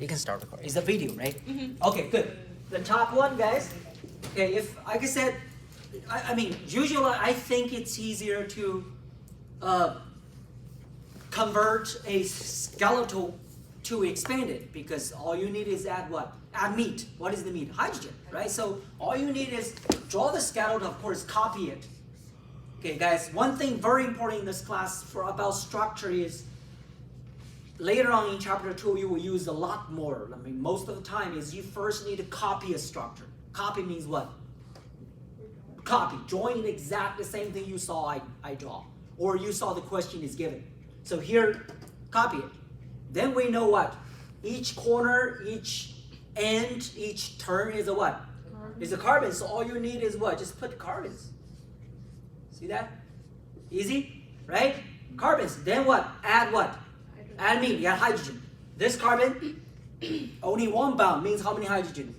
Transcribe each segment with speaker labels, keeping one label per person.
Speaker 1: You can start recording. It's a video, right?
Speaker 2: Mm-hmm.
Speaker 1: Okay, good. The top one, guys. Okay, if like I said, I mean, usually I think it's easier to convert a skeletal to expanded because all you need is add what? Add meat. What is the meat? Hydrogen, right? So all you need is draw the skeleton, of course, copy it. Okay, guys, one thing very important in this class for about structure is later on in chapter 2 you will use a lot more. I mean, most of the time is you first need to copy a structure. Copy means what? Copy, drawing exactly the same thing you saw I draw, or you saw the question is given. So here, copy it. Then we know what? Each corner, each end, each turn is a what? Is a carbon. So all you need is what? Just put carbons. See that? Easy, right? Carbons. Then what? Add what? Add mean, you add hydrogen. This carbon, only one bond means how many hydrogen?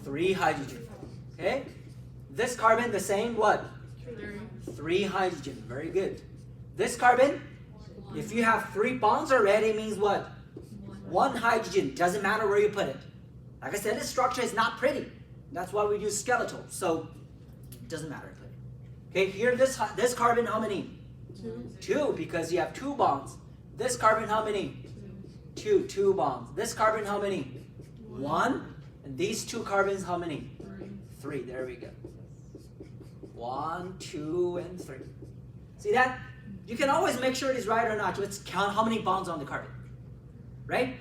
Speaker 1: 3 hydrogen. Okay? This carbon, the same, what? 3 hydrogen. Very good. This carbon, if you have 3 bonds already, means what? 1 hydrogen. Doesn't matter where you put it. Like I said, this structure is not pretty. That's why we use skeletal. So, it doesn't matter where you put it. Okay, here this carbon, how many? 2, because you have 2 bonds. This carbon, how many? 2 bonds. This carbon, how many? 1. And these 2 carbons, how many? 3. There we go. 1, 2, and 3. See that? You can always make sure it is right or not. Let's count how many bonds on the carbon. Right?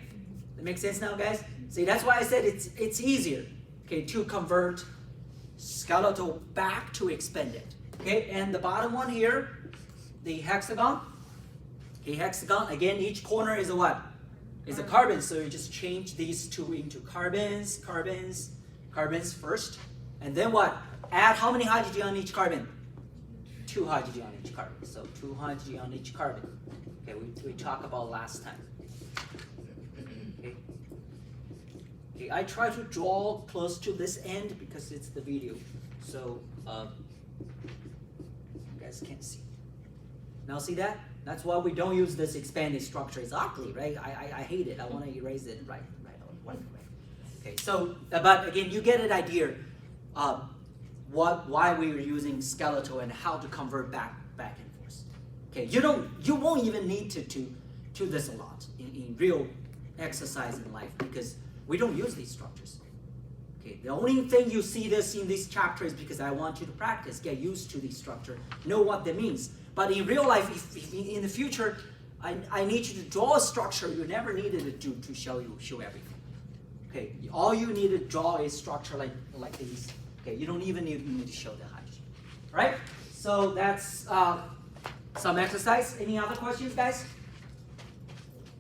Speaker 1: That makes sense now, guys? See, that's why I said it's easier, okay, to convert skeletal back to expanded. Okay, and the bottom one here, the hexagon. Okay, hexagon, again, each corner is a what? Is a carbon, so you just change these 2 into carbons, carbons, carbons first. And then what? Add how many hydrogen on each carbon? 2 hydrogen on each carbon. So 2 hydrogen on each carbon. Okay, we talked about last time. Okay. Okay, I try to draw close to this end because it's the video. So you guys can't see. Now see that? That's why we don't use this expanded structure. It's ugly, right? I hate it. I want to erase it right away. Okay, so, but again, you get an idea why we are using skeletal and how to convert back and forth. Okay, you won't even need to do this a lot in real exercise in life because we don't use these structures. Okay, the only thing you see this in this chapter is because I want you to practice, get used to this structure, know what that means. But in real life, if in the future, I need you to draw a structure, you never needed to show everything. Okay, all you need to draw is structure like these. Okay, you don't even need to show the hydrogen. Right? So that's some exercise. Any other questions, guys?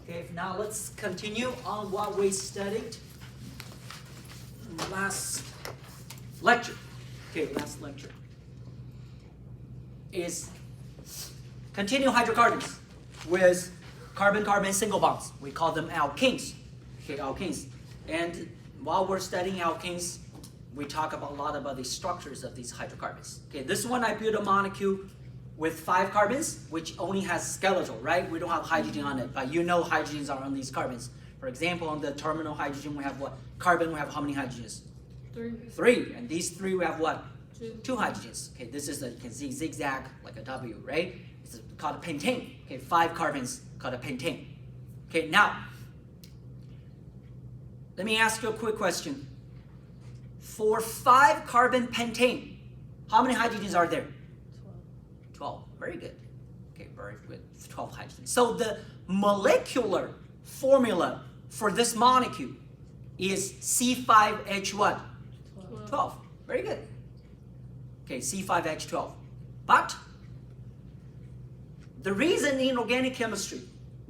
Speaker 1: Okay, now let's continue on what we studied last lecture. Okay, last lecture is continue hydrocarbons with carbon-carbon single bonds. We call them alkanes. Okay, alkanes. And while we're studying alkanes, we talk about a lot about the structures of these hydrocarbons. Okay, this one I built a molecule with 5 carbons, which only has skeletal, right? We don't have hydrogen on it, but you know hydrogens are on these carbons. For example, on the terminal hydrogen, we have what? Carbon, we have how many hydrogens? 3. And these 3, we have what? 2 hydrogens. Okay, this is you can see zigzag like a W, right? It's called a pentane. Okay, 5 carbons called a pentane. Okay, now, let me ask you a quick question. For 5 carbon pentane, how many hydrogens are there? 12. Very good. Okay, very good. 12 hydrogens. So the molecular formula for this molecule is C5H what? 12. Very good. Okay, C5H12. But the reason in organic chemistry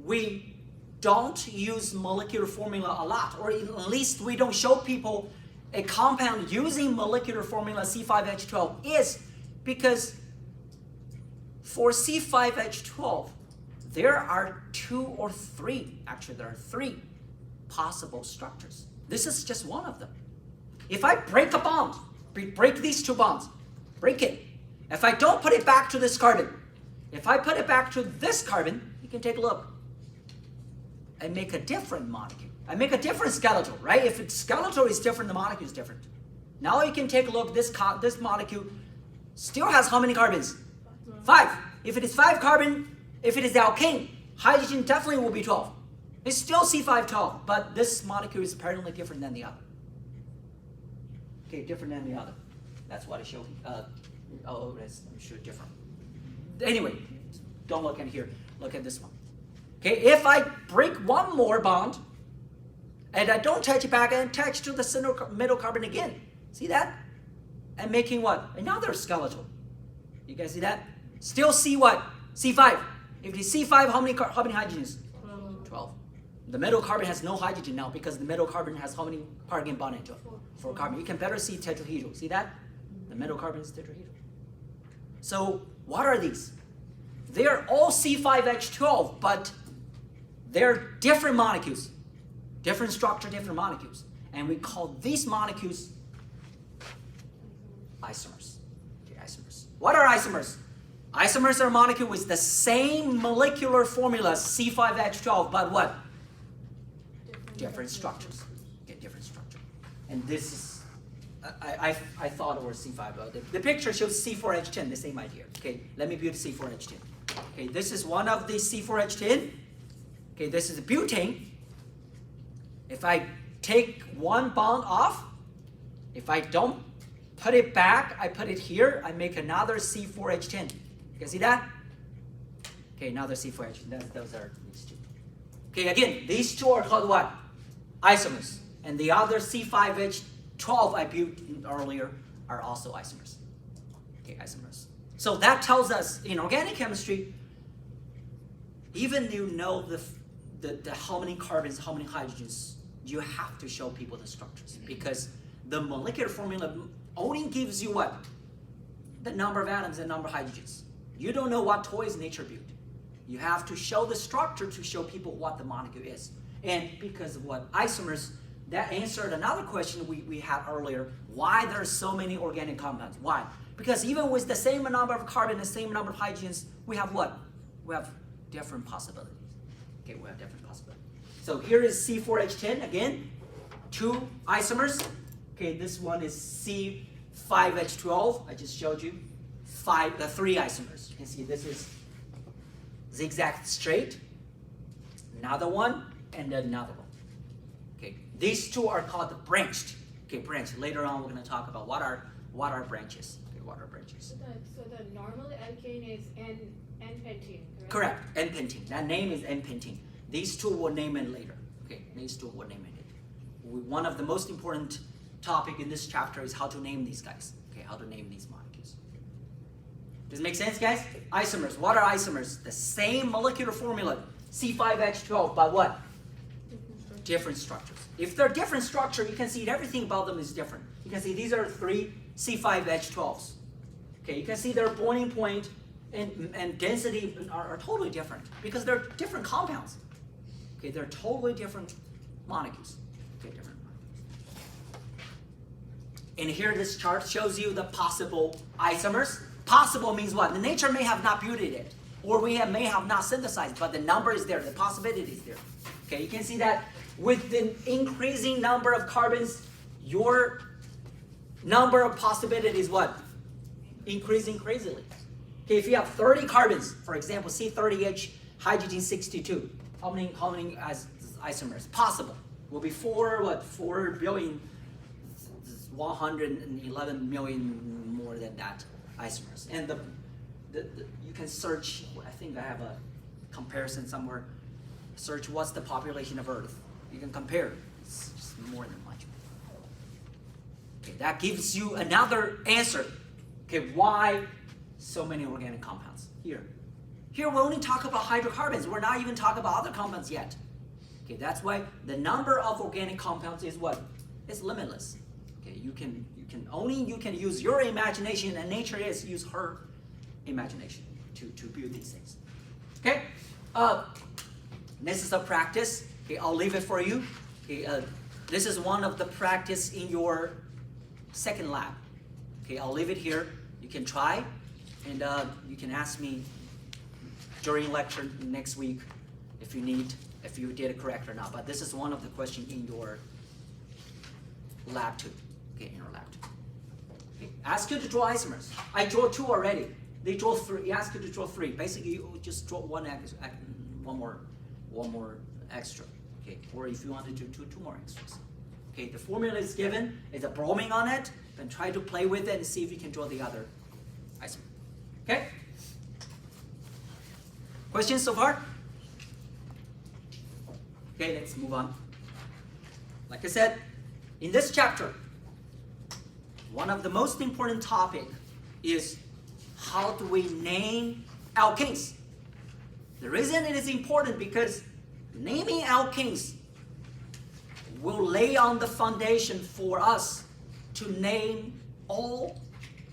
Speaker 1: we don't use molecular formula a lot, or at least we don't show people a compound using molecular formula C5H12 is because for C5H12, there are 2 or 3, actually there are 3 possible structures. This is just one of them. If I break a bond, break these 2 bonds, break it. If I don't put it back to this carbon, if I put it back to this carbon, you can take a look and make a different molecule. I make a different skeletal, right? If its skeletal is different, the molecule is different. Now you can take a look, this molecule still has how many carbons? 5. If it is 5 carbon, if it is alkane, hydrogen definitely will be 12. It's still C512, but this molecule is apparently different than the other. Okay, different than the other. That's what I showed. That's I'm sure different. Anyway, don't look in here. Look at this one. Okay, if I break one more bond, and I don't touch it back and attach to the middle carbon again. See that? And making what? Another skeletal. You guys see that? Still C what? C5. If it is C5, how many hydrogens? 12. The middle carbon has no hydrogen now because the middle carbon has how many carbon bond into it? 4 carbon. You can better see tetrahedral. See that? The middle carbon is tetrahedral. So what are these? They are all C5H12, but they're different molecules. Different structure, different molecules. And we call these molecules isomers. Okay, isomers. What are isomers? Isomers are molecules with the same molecular formula, C5H12, but what? Different structures. Okay, different structure. And this is, I thought it was C5, but the picture shows C4H10, the same idea. Okay, let me build C4H10. Okay, this is one of the C4H10. Okay, this is butane. If I take one bond off, if I don't put it back, I put it here, I make another C4H10. You can see that? Okay, another C4H10. Those are these two. Okay, again, these two are called what? Isomers. And the other C5H12 I built earlier are also isomers. Okay, isomers. So that tells us in organic chemistry, even you know the how many carbons, how many hydrogens, you have to show people the structures because the molecular formula only gives you what? The number of atoms and number of hydrogens. You don't know what toys nature built. You have to show the structure to show people what the molecule is. And because of what isomers, that answered another question we had earlier, why there are so many organic compounds. Why? Because even with the same number of carbon and the same number of hydrogens, we have what? We have different possibilities. Okay, we have different possibilities. So here is C4H10 again, 2 isomers. Okay, this one is C5H12. I just showed you 3 isomers. You can see this is zigzag straight, another one, and another one. Okay, these two are called branched. Okay, branched. Later on, we're going to talk about what are branches. Okay, what are branches?
Speaker 2: So the normal alkane is N-pentene,
Speaker 1: correct? Correct, N-pentene. That name is N-pentene. These two will name it later. Okay, these two will name it. One of the most important topic in this chapter is how to name these guys. Okay, how to name these molecules. Does it make sense, guys? Isomers. What are isomers? The same molecular formula, C5H12, but what? Different structures. If they're different structure, you can see everything about them is different. You can see these are 3 C5H12s. Okay, you can see their boiling point and density are totally different because they're different compounds. Okay, they're totally different molecules. Okay, different molecules. And here this chart shows you the possible isomers. Possible means what? The nature may have not built it, or may have not synthesized, but the number is there, the possibility is there. Okay, you can see that with the increasing number of carbons, your number of possibilities what? Increasing crazily. Okay, if you have 30 carbons, for example, C30H hydrogen 62, how many as isomers? Possible will be 4 billion, 111 million more than that isomers. And you can search. I think I have a comparison somewhere. Search what's the population of Earth. You can compare. It's just more than much. Okay, that gives you another answer. Okay, why so many organic compounds? Here we only talk about hydrocarbons. We're not even talking about other compounds yet. Okay, that's why the number of organic compounds is what? It's limitless. Okay, you can use your imagination, and nature use her imagination to build these things. Okay, this is a practice. Okay, I'll leave it for you. Okay, this is one of the practice in your second lab. Okay, I'll leave it here. You can try, and you can ask me during lecture next week if you need if you did it correct or not. But this is one of the questions in your lab 2. Okay, in your lab 2. Okay. Ask you to draw isomers. I draw 2 already. They draw 3. Ask you to draw 3. Basically, you just draw one more extra. Okay, or if you want to do two more extras. Okay, the formula is given. It's a bromine on it. Then try to play with it and see if you can draw the other isomer. Okay. Questions so far? Okay, let's move on. Like I said, in this chapter, one of the most important topic is how do we name alkanes? The reason it is important because naming alkanes will lay on the foundation for us to name all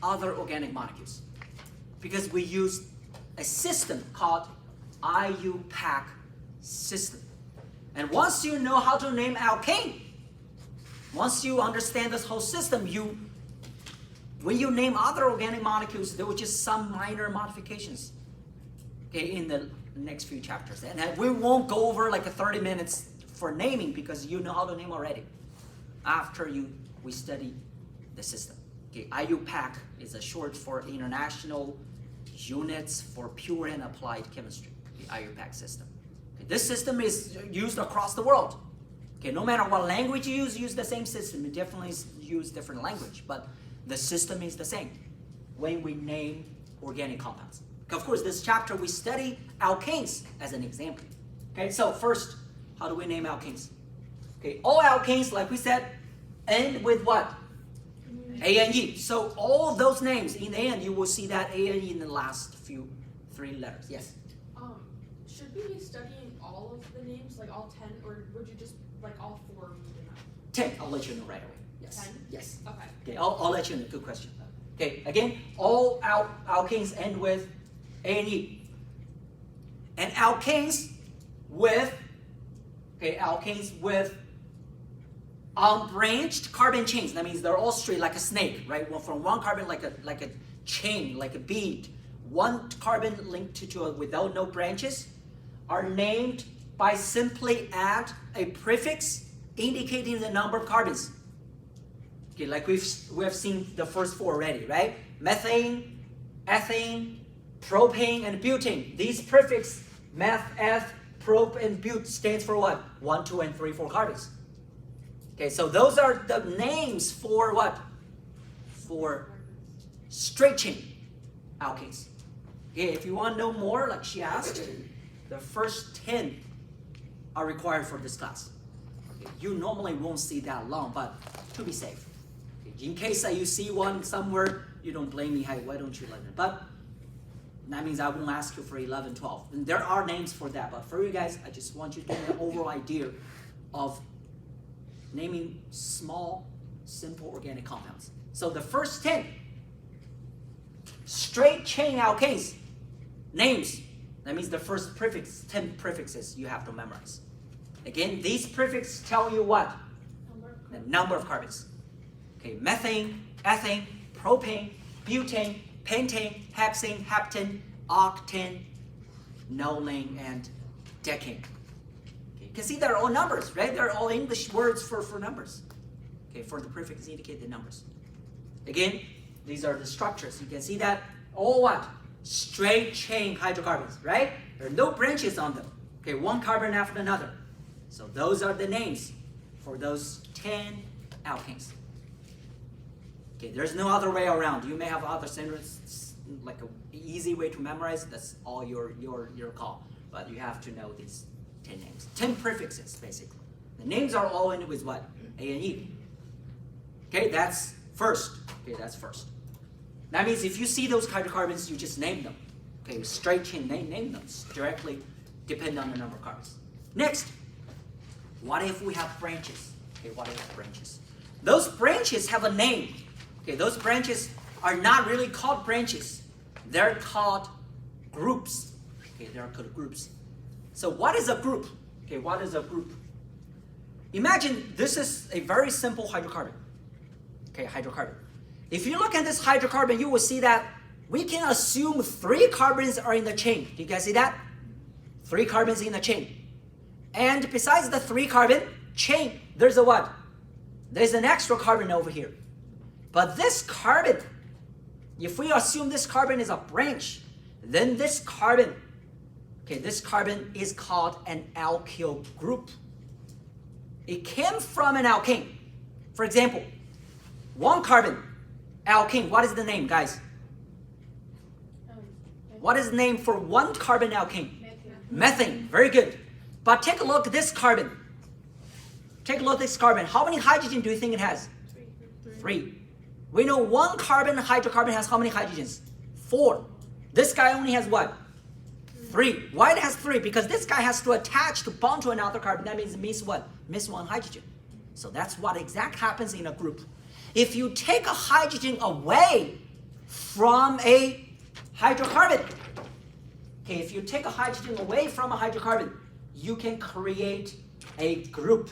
Speaker 1: other organic molecules. Because we use a system called IUPAC system. And once you know how to name alkane, once you understand this whole system, when you name other organic molecules, there were just some minor modifications, okay, in the next few chapters. And we won't go over like 30 minutes for naming because you know how to name already after we study the system. Okay, IUPAC is a short for International Units for Pure and Applied Chemistry, the IUPAC system. Okay, this system is used across the world. Okay, no matter what language you use the same system. You definitely use different language, but the system is the same when we name organic compounds. Of course, this chapter we study alkanes as an example. Okay, so first, how do we name alkanes? Okay, all alkanes, like we said, end with what? A-N-E. So all those names in the end, you will see that A-N-E in the last 3 letters. Yes?
Speaker 3: Should we be studying all of the names, like all 10, or would you just, like all 4 be enough?
Speaker 1: 10, I'll let you know right away. Yes.
Speaker 3: 10?
Speaker 1: Yes.
Speaker 3: Okay.
Speaker 1: Okay, I'll let you know. Good question. Okay, again, all alkanes end with A-N-E. And alkanes with unbranched carbon chains. That means they're all straight like a snake, right? Well, from one carbon like a chain, like a bead. One carbon linked to without no branches are named by simply add a prefix indicating the number of carbons. Okay, like we have seen the first 4 already, right? Methane, ethane, propane, and butane. These prefix meth, eth, prop, and but stands for what? 1, 2, and 3, 4 carbons. Okay, so those are the names for what? For straight chain alkanes. Okay, if you want to know more, like she asked, the first 10 are required for this class. Okay, you normally won't see that long, but to be safe. Okay, in case you see one somewhere, you don't blame me, hey, why don't you learn it? But that means I won't ask you for 11, 12. And there are names for that, but for you guys, I just want you to get an overall idea of naming small, simple organic compounds. So the first 10 straight chain alkanes names, that means the first prefix, 10 prefixes you have to memorize. Again, these prefixes tell you what? The number of carbons. Okay, methane, ethane, propane, butane, pentane, hexane, heptane, octane, nolane, and decane. Okay, you can see they're all numbers, right? They're all English words for numbers. Okay, for the prefix indicate the numbers. Again, these are the structures. You can see that all what? Straight chain hydrocarbons, right? There are no branches on them. Okay, one carbon after another. So those are the names for those 10 alkanes. Okay, there's no other way around. You may have other sentences, like an easy way to memorize. That's all your call. But you have to know these 10 names. 10 prefixes, basically. The names are all in with what? A and E. Okay, that's first. Okay, that's first. That means if you see those hydrocarbons, you just name them. Okay, straight chain, name them. Directly depend on the number of carbons. Next, what if we have branches? Okay, what if we have branches? Those branches have a name. Okay, those branches are not really called branches. They're called groups. Okay, they're called groups. So what is a group? Okay, what is a group? Imagine this is a very simple hydrocarbon. Okay, hydrocarbon. If you look at this hydrocarbon, you will see that we can assume 3 carbons are in the chain. Do you guys see that? 3 carbons in the chain. And besides the 3 carbon chain, there's a what? There's an extra carbon over here. But this carbon, if we assume this carbon is a branch, then this carbon, okay, this carbon is called an alkyl group. It came from an alkane. For example, 1 carbon alkane. What is the name, guys? What is the name for 1 carbon alkane? Methane. Very good. But take a look at this carbon. Take a look at this carbon. How many hydrogen do you think it has? 3. We know 1 carbon hydrocarbon has how many hydrogens? 4. This guy only has what? 3. Why it has 3? Because this guy has to attach to bond to another carbon. That means it means what? Miss 1 hydrogen. So that's what exact happens in a group. If you take a hydrogen away from a hydrocarbon, okay, if you take a hydrogen away from a hydrocarbon, you can create a group.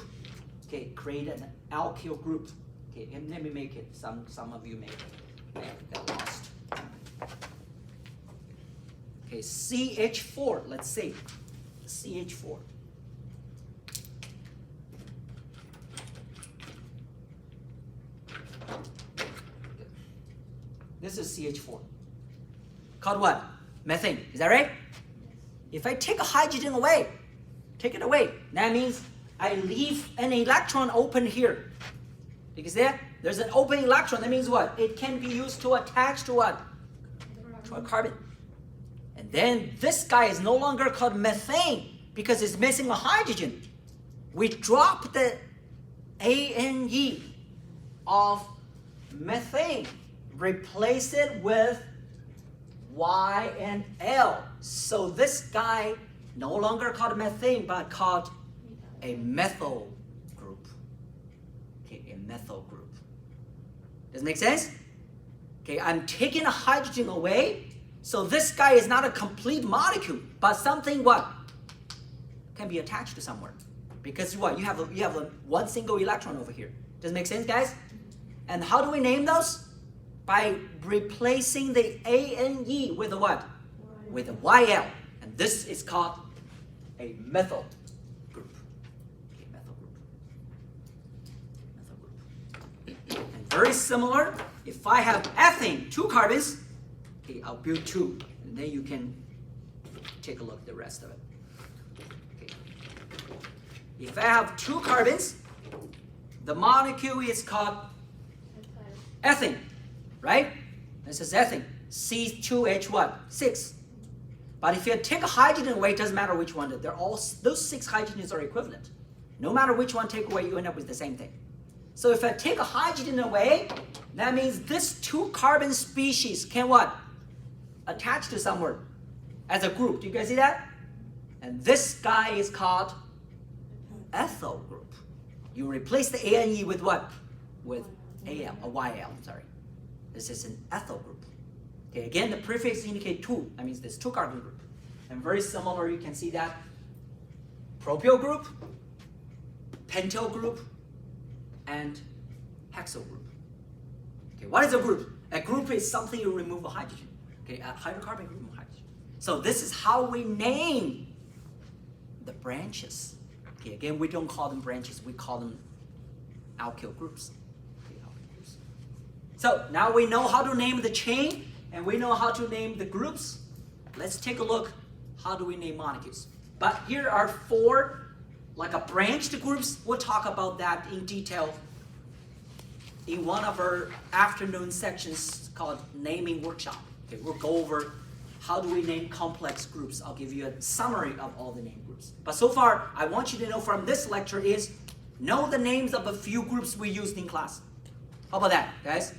Speaker 1: Okay, create an alkyl group. Okay, and let me make it. Some of you may have got lost. Okay, CH4, let's see. CH4. This is CH4. Called what? Methane. Is that right? If I take a hydrogen away, take it away, that means I leave an electron open here. Because there's an open electron. That means what? It can be used to attach to what? To a carbon. And then this guy is no longer called methane because it's missing a hydrogen. We drop the ANE of methane, replace it with Y and L. So this guy no longer called methane but called a methyl group. Okay, a methyl group. Does it make sense? Okay, I'm taking a hydrogen away. So this guy is not a complete molecule, but something what? Can be attached to somewhere. Because what? You have a 1 single electron over here. Does it make sense, guys? And how do we name those? By replacing the ANE with a what? With a YL. And this is called a methyl group. Okay, methyl group. Methyl group. And very similar, if I have ethane, 2 carbons, okay, I'll build 2. And then you can take a look at the rest of it. Okay. If I have 2 carbons, the molecule is called ethane. Right? This is ethane. C2H what? 6. But if you take a hydrogen away, it doesn't matter which one. They're all, those 6 hydrogens are equivalent. No matter which one take away, you end up with the same thing. So if I take a hydrogen away, that means this 2 carbon species can what? Attach to somewhere as a group. Do you guys see that? And this guy is called ethyl group. You replace the ANE with what? With AL, a YL, sorry. This is an ethyl group. Okay, again, the prefix indicate 2. That means this 2 carbon group. And very similar, you can see that propyl group, pentyl group, and hexyl group. Okay, what is a group? A group is something you remove a hydrogen. Okay, a hydrocarbon group of hydrogen. So this is how we name the branches. Okay, again, we don't call them branches, we call them alkyl groups. So now we know how to name the chain and we know how to name the groups. Let's take a look, how do we name molecules? But here are 4, like a branched groups. We'll talk about that in detail in one of our afternoon sections called naming workshop. Okay, we'll go over how do we name complex groups. I'll give you a summary of all the name groups. But so far, I want you to know from this lecture is know the names of a few groups we used in class. How about that, guys?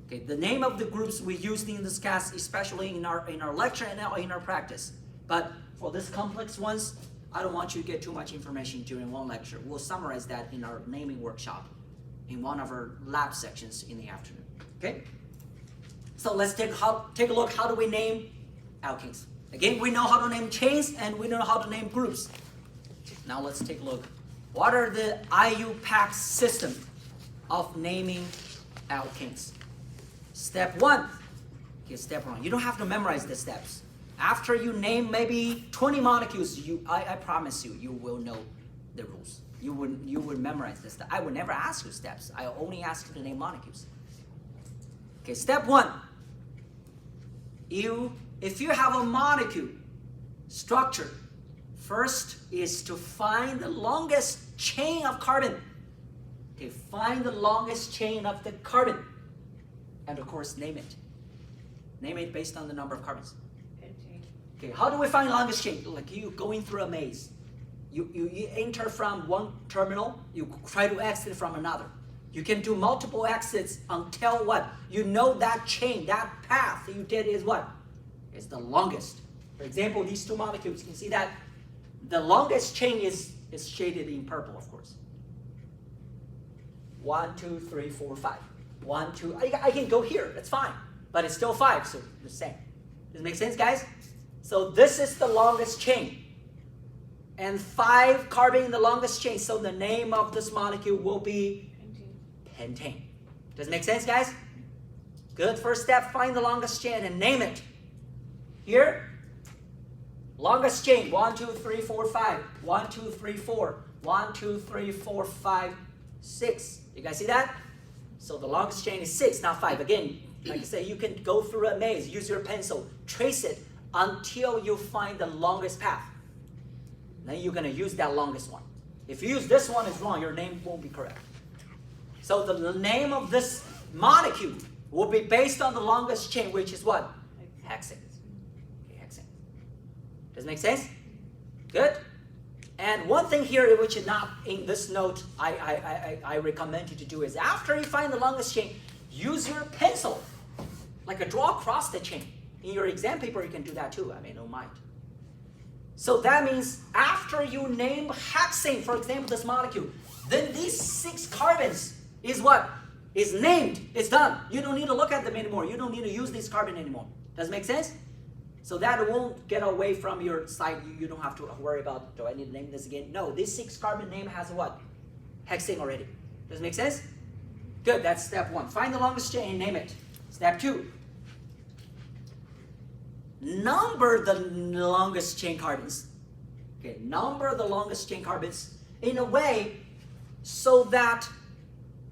Speaker 1: Okay, the name of the groups we used in this class, especially in our lecture and in our practice. But for these complex ones, I don't want you to get too much information during one lecture. We'll summarize that in our naming workshop in one of our lab sections in the afternoon. Okay? So let's take a look, how do we name alkanes? Again, we know how to name chains and we know how to name groups. Now let's take a look. What are the IUPAC system of naming alkanes? Step 1. Okay, step 1. You don't have to memorize the steps. After you name maybe 20 molecules, I promise you will know the rules. You would memorize this. I would never ask you steps. I only ask you to name molecules. Okay, step 1. If you have a molecule structure, first is to find the longest chain of carbon. Okay, find the longest chain of the carbon. And of course, name it. Name it based on the number of carbons. Okay, how do we find longest chain? Like you going through a maze. You enter from one terminal, you try to exit from another. You can do multiple exits until what? You know that chain, that path you did is what? Is the longest. For example, these two molecules, you can see that the longest chain is shaded in purple, of course. 1, 2, 3, 4, 5. 1, 2, I can go here, that's fine. But it's still 5, so the same. Does it make sense, guys? So this is the longest chain. And 5 carbon in the longest chain. So the name of this molecule will be pentane. Does it make sense, guys? Good. First step, find the longest chain and name it. Here, longest chain, 1, 2, 3, 4, 5. 1, 2, 3, 4. 1, 2, 3, 4, 5, 6. You guys see that? So the longest chain is 6, not 5. Again, like I said, you can go through a maze, use your pencil, trace it until you find the longest path. Then you're going to use that longest one. If you use this one, it's wrong. Your name won't be correct. So the name of this molecule will be based on the longest chain, which is what? Hexane. Okay, hexane. Does it make sense? Good? And one thing here, which is not in this note, I recommend you to do is after you find the longest chain, use your pencil. Like draw across the chain. In your exam paper, you can do that too. I mean, don't mind. So that means after you name hexane, for example, this molecule, then these 6 carbons is what? Is named. It's done. You don't need to look at them anymore. You don't need to use this carbon anymore. Does it make sense? So that won't get away from your side. You don't have to worry about, do I need to name this again? No, this 6 carbon name has what? Hexane already. Does it make sense? Good, that's step 1. Find the longest chain and name it. Step 2. Number the longest chain carbons. Okay, number the longest chain carbons in a way so that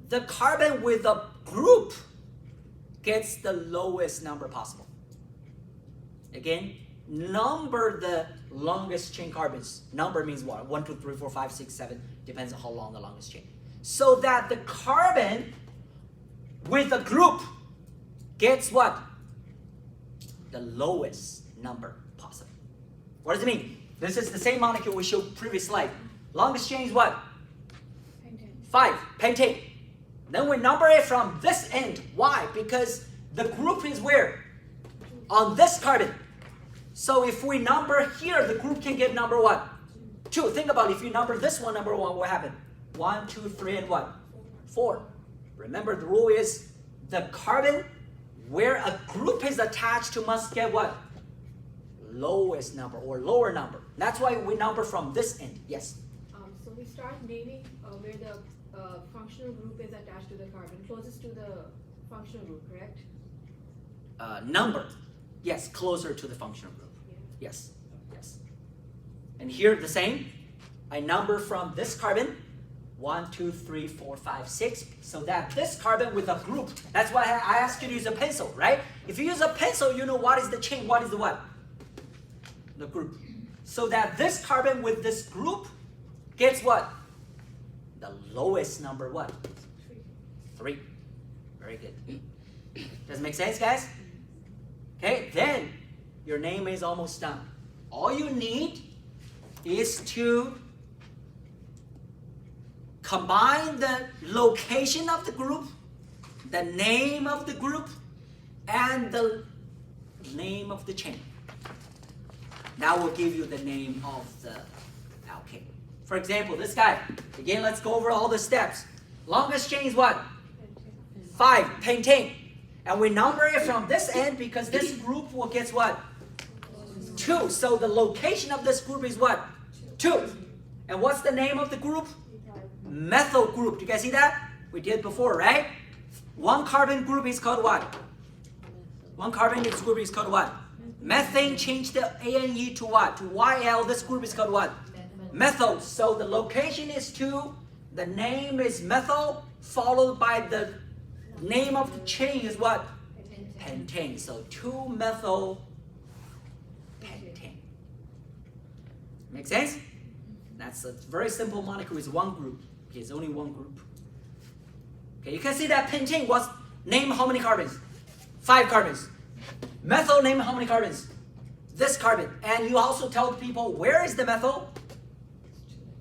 Speaker 1: the carbon with a group gets the lowest number possible. Again, number the longest chain carbons. Number means what? 1, 2, 3, 4, 5, 6, 7. Depends on how long the longest chain. So that the carbon with a group gets what? The lowest number possible. What does it mean? This is the same molecule we showed previous slide. Longest chain is what?
Speaker 2: Pentane.
Speaker 1: 5, pentane. Then we number it from this end. Why? Because the group is where? On this carbon. So if we number here, the group can get number what? 2. Think about it. If you number this one number 1, what happened? 1, 2, 3, and what? 4. Remember the rule is the carbon where a group is attached to must get what? Lowest number or lower number. That's why we number from this end. Yes?
Speaker 2: So we start naming where the functional group is attached to the carbon, closest to the functional group, correct?
Speaker 1: Number. Yes, closer to the functional group.
Speaker 2: Yeah.
Speaker 1: Yes, yes. And here the same. I number from this carbon. 1, 2, 3, 4, 5, 6. So that this carbon with a group. That's why I asked you to use a pencil, right? If you use a pencil, you know what is the chain, what is the what? The group. So that this carbon with this group gets what? The lowest number what? 3. Very good. Does it make sense, guys? Okay, then your name is almost done. All you need is to combine the location of the group, the name of the group, and the name of the chain. That will give you the name of the alkane. For example, this guy. Again, let's go over all the steps. Longest chain is what? 5, pentane. And we number it from this end because this group will get what? 2. So the location of this group is what? 2. And what's the name of the group? Methyl group. Do you guys see that? We did before, right? One carbon group is called what? One carbon group is called what? Methane changed the ANE to what? To YL. This group is called what? Methyl. So the location is 2. The name is methyl, followed by the name of the chain is what? Pentane. So 2-methyl pentane. Make sense? That's a very simple molecule. It's one group. Okay, it's only one group. Okay, you can see that pentane was named how many carbons? 5 carbons. Methyl named how many carbons? This carbon. And you also tell people where is the methyl?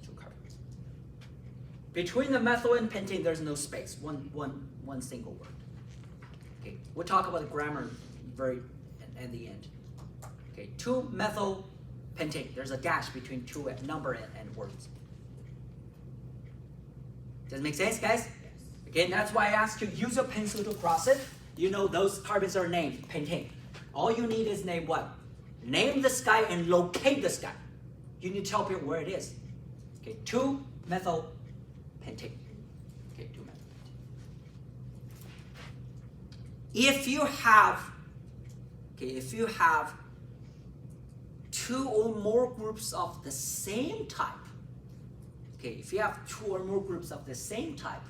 Speaker 1: 2 carbons. Between the methyl and pentane, there's no space. One single word. Okay, we'll talk about the grammar very at the end. Okay, 2-methyl pentane. There's a dash between number and words. Does it make sense, guys? Again, that's why I asked you use a pencil to cross it. You know those carbons are named pentane. All you need is name what? Name the sky and locate the sky. You need to tell people where it is. Okay, 2-methyl pentane. Okay, 2-methyl. If you have 2 or more groups of the same type, okay, if you have 2 or more groups of the same type,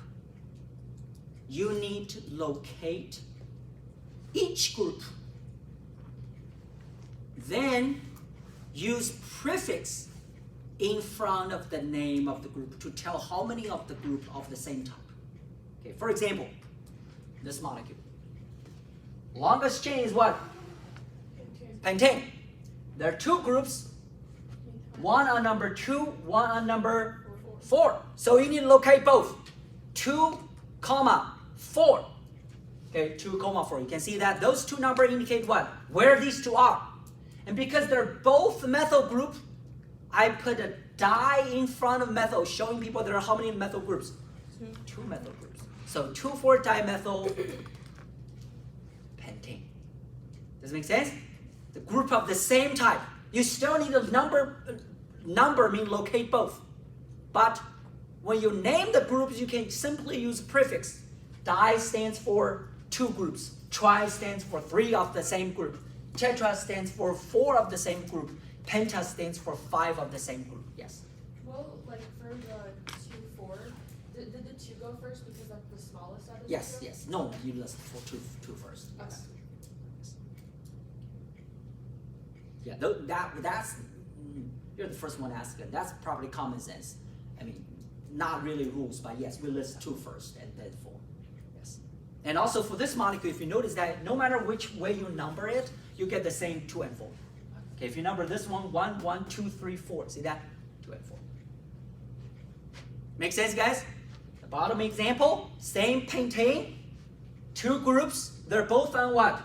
Speaker 1: you need to locate each group. Then use prefix in front of the name of the group to tell how many of the group of the same type. Okay, for example, this molecule. Longest chain is what? Pentane. There are 2 groups. One on number 2, one on number 4. So you need to locate both. 2, 4. Okay, 2, 4. You can see that those 2 numbers indicate what? Where these 2 are. And because they're both methyl group, I put a die in front of methyl, showing people there are how many methyl groups? 2 methyl groups. So 2,4-dimethyl pentane. Does it make sense? The group of the same type. You still need a number mean locate both. But when you name the groups, you can simply use prefix. Di stands for 2 groups. Tri stands for 3 of the same group. Tetra stands for 4 of the same group. Penta stands for 5 of the same group. Yes?
Speaker 3: Well, like for the 2, 4, did the 2 go first because that's the smallest out of the
Speaker 1: Yes,
Speaker 3: 2?
Speaker 1: yes. No, you list for 2 first.
Speaker 3: Okay.
Speaker 1: Yes. Yeah, that's, you're the first one asking. That's probably common sense. I mean, not really rules, but yes, we list 2 first and then 4. Yes. And also for this molecule, if you notice that no matter which way you number it, you get the same 2 and 4. Okay, if you number this one, 1, 1, 2, 3, 4. See that? 2 and 4. Make sense, guys? The bottom example, same pentane, 2 groups. They're both on what?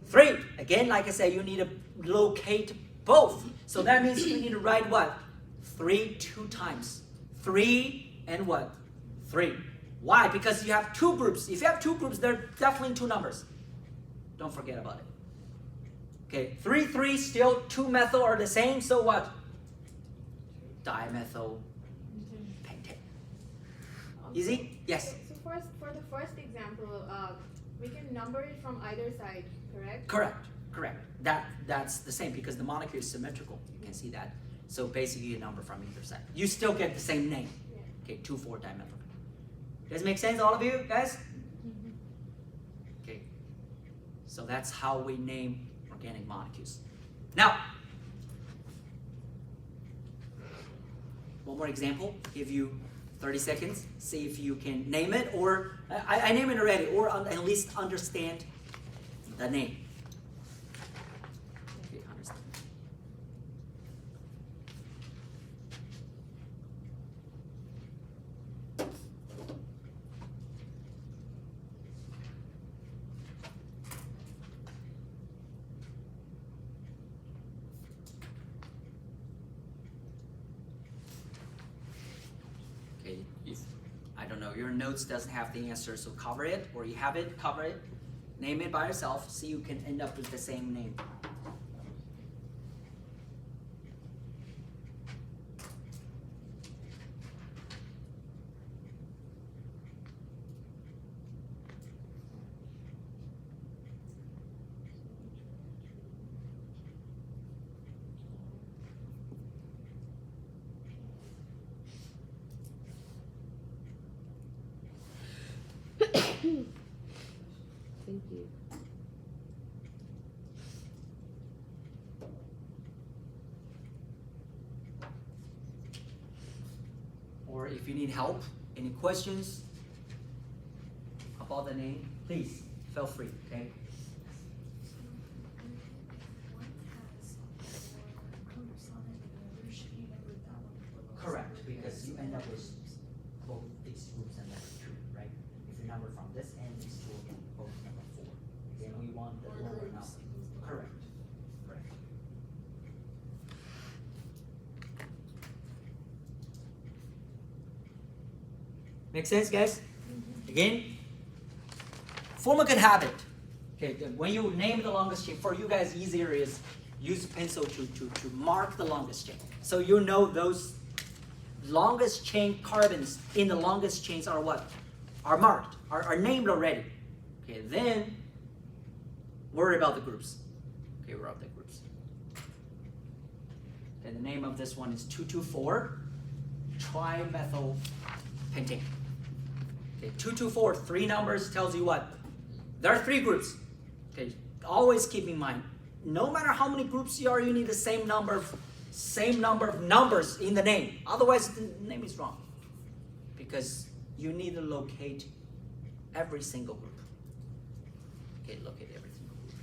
Speaker 1: 3. Again, like I said, you need to locate both. So that means you need to write what? 3 2 times. 3 and what? 3. Why? Because you have 2 groups. If you have 2 groups, they're definitely 2 numbers. Don't forget about it. Okay, 3, 3, still 2 methyl are the same, so what? Dimethyl pentane. Easy? Yes?
Speaker 2: So for the first example, we can number it from either side, correct?
Speaker 1: Correct. That's the same because the molecule is symmetrical. You can see that. So basically you number from either side. You still get the same name.
Speaker 2: Yeah.
Speaker 1: Okay, 2,4-dimethyl. Does it make sense, all of you guys? Okay. So that's how we name organic molecules. Now, one more example. Give you 30 seconds. See if you can name it, or I name it already, or at least understand the name. Okay, understand. Okay, if I don't know, your notes doesn't have the answer, so cover it, or you have it, cover it, name it by yourself, see you can end up with the same name.
Speaker 2: Thank you.
Speaker 1: Or if you need help, any questions about the name, please feel free, okay? Correct, because you end up with both these groups and number 2, right? If you number from this end, these two will be both number 4. Then we want the lower number. Correct. Correct. Make sense, guys? Again, form a good habit. Okay, when you name the longest chain, for you guys easier is use pencil to mark the longest chain. So you know those longest chain carbons in the longest chains are what? Are marked, are named already. Okay, then worry about the groups. Okay, worry about the groups. And the name of this one is 224 trimethyl pentane. Okay, 224, 3 numbers tells you what? There are 3 groups. Okay, always keep in mind, no matter how many groups you are, you need the same number of numbers in the name. Otherwise, the name is wrong. Because you need to locate every single group. Okay, locate every single group.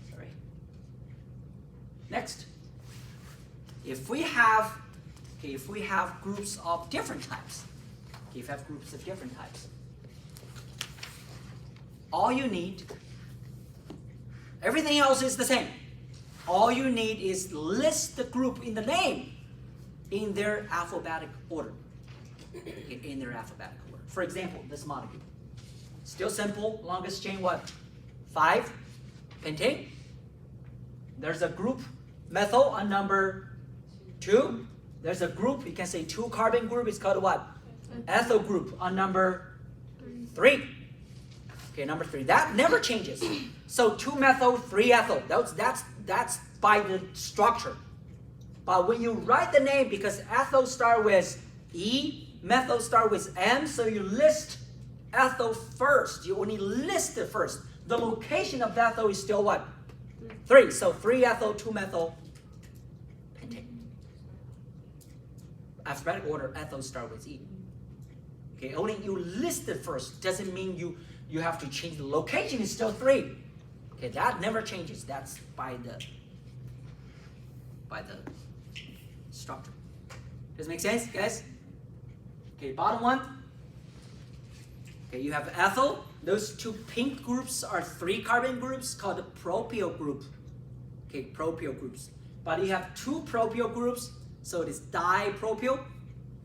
Speaker 1: Sorry. Next, if we have groups of different types, if you have groups of different types, all you need, everything else is the same. All you need is list the group in the name in their alphabetic order. In their alphabetic order. For example, this molecule. Still simple, longest chain what? 5, pentane. There's a group methyl on number 2. There's a group, you can say 2 carbon group, it's called what? Ethyl group on number 3. Okay, number 3. That never changes. So 2 methyl, 3 ethyl. That's by the structure. But when you write the name, because ethyl start with E, methyl start with M, so you list ethyl first. You only list it first. The location of ethyl is still what? 3. So 3 ethyl, 2 methyl, pentane. Alphabetic order, ethyl start with E. Okay, only you list it first doesn't mean you have to change the location. It's still 3. Okay, that never changes. That's by the structure. Does it make sense, guys? Okay, bottom one. Okay, you have ethyl. Those 2 pink groups are 3 carbon groups called the propyl group. Okay, propyl groups. But you have 2 propyl groups, so it is dipropyl.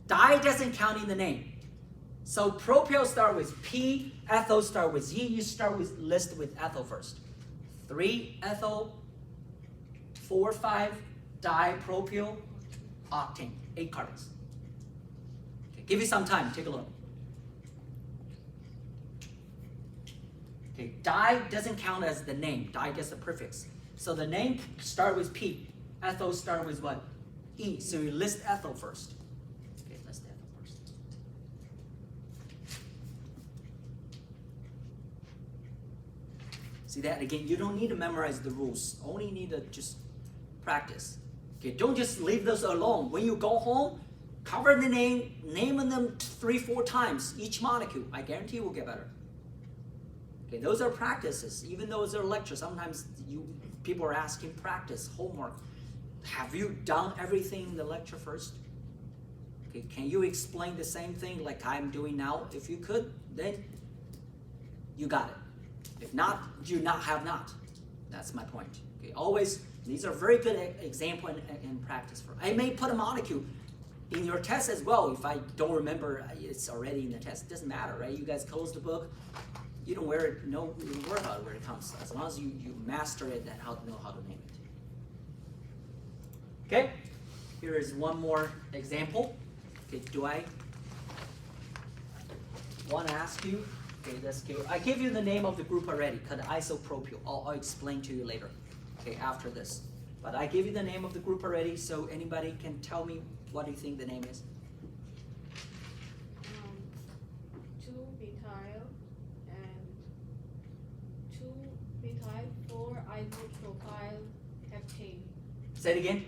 Speaker 1: Di doesn't count in the name. So propyl start with P, ethyl start with E. You start with list with ethyl first. 3 ethyl, 4, 5 dipropyl octane, 8 carbons. Okay, give you some time, take a look. Okay, di doesn't count as the name. Di gets the prefix. So the name start with P. Ethyl start with what? E. So you list ethyl first. Okay, list ethyl first. See that? Again, you don't need to memorize the rules. Only need to just practice. Okay, don't just leave those alone. When you go home, cover the name, name them 3-4 times, each molecule. I guarantee you will get better. Okay, those are practices. Even though they're lectures, sometimes people are asking practice, homework. Have you done everything in the lecture first? Okay, can you explain the same thing like I'm doing now? If you could, then you got it. If not, you have not. That's my point. Okay, always, these are very good example and practice. I may put a molecule in your test as well. If I don't remember, it's already in the test. It doesn't matter, right? You guys close the book. You don't worry about where it comes. As long as you master it and know how to name it. Okay, here is one more example. Okay, do I want to ask you? Okay, let's go. I gave you the name of the group already, called isopropyl. I'll explain to you later. Okay, after this. But I gave you the name of the group already, so anybody can tell me what do you think the name is?
Speaker 2: 2 isopropyl heptane.
Speaker 1: Say it again.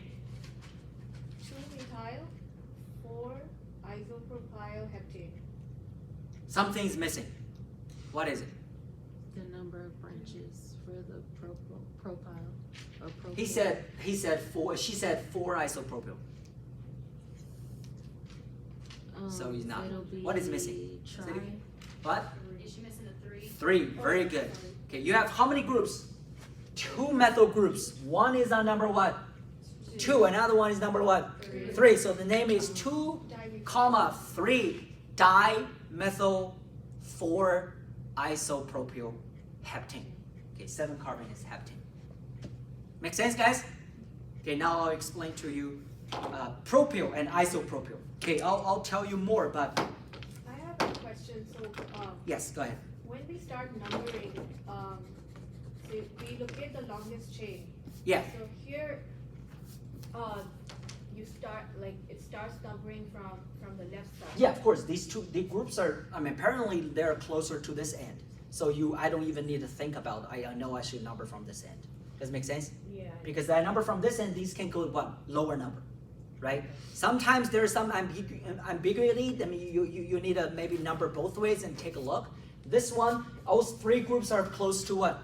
Speaker 2: 2-methyl 4-isopropyl heptane.
Speaker 1: Something's missing. What is it?
Speaker 4: The number of branches for the propyl or propyl.
Speaker 1: He said 4. She said 4 isopropyl. So he's not.
Speaker 4: It'll be
Speaker 1: What is missing?
Speaker 4: Tri.
Speaker 1: Say it again. What?
Speaker 3: Is she missing the 3?
Speaker 1: 3. Very good. Okay, you have how many groups? 2 methyl groups. One is on number what? 2. Another one is number what? 3. So the name is 2, comma 3 dimethyl 4 isopropyl heptane. Okay, 7 carbon is heptane. Make sense, guys? Okay, now I'll explain to you propyl and isopropyl. Okay, I'll tell you more, but
Speaker 2: I have a question. So,
Speaker 1: yes, go ahead.
Speaker 2: when we start numbering, so we locate the longest chain.
Speaker 1: Yeah.
Speaker 2: So here, you start it starts numbering from the left side.
Speaker 1: Yeah, of course. These two groups are. I mean, apparently they're closer to this end. So I don't even need to think about. I know I should number from this end. Does it make sense?
Speaker 2: Yeah.
Speaker 1: Because I number from this end, these can go what lower number, right? Sometimes there's some ambiguity. I mean, you need to maybe number both ways and take a look. This one, those 3 groups are close to what?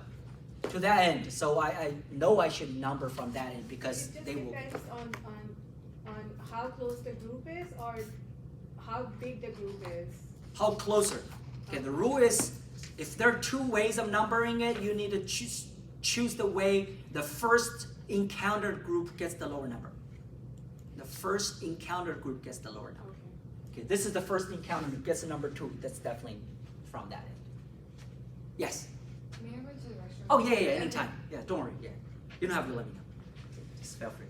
Speaker 1: To that end. So I know I should number from that end because
Speaker 2: It just
Speaker 1: they will.
Speaker 2: depends on how close the group is or how big the group is.
Speaker 1: How closer? Okay, the rule is if there are 2 ways of numbering it, you need to choose the way the first encountered group gets the lower number. The first encountered group gets the lower number.
Speaker 2: Okay.
Speaker 1: Okay, this is the first encounter group gets the number 2. That's definitely from that end. Yes.
Speaker 3: May I go to the restroom?
Speaker 1: Oh yeah, anytime. Yeah, don't worry. Yeah, you don't have to let me know. Just feel free.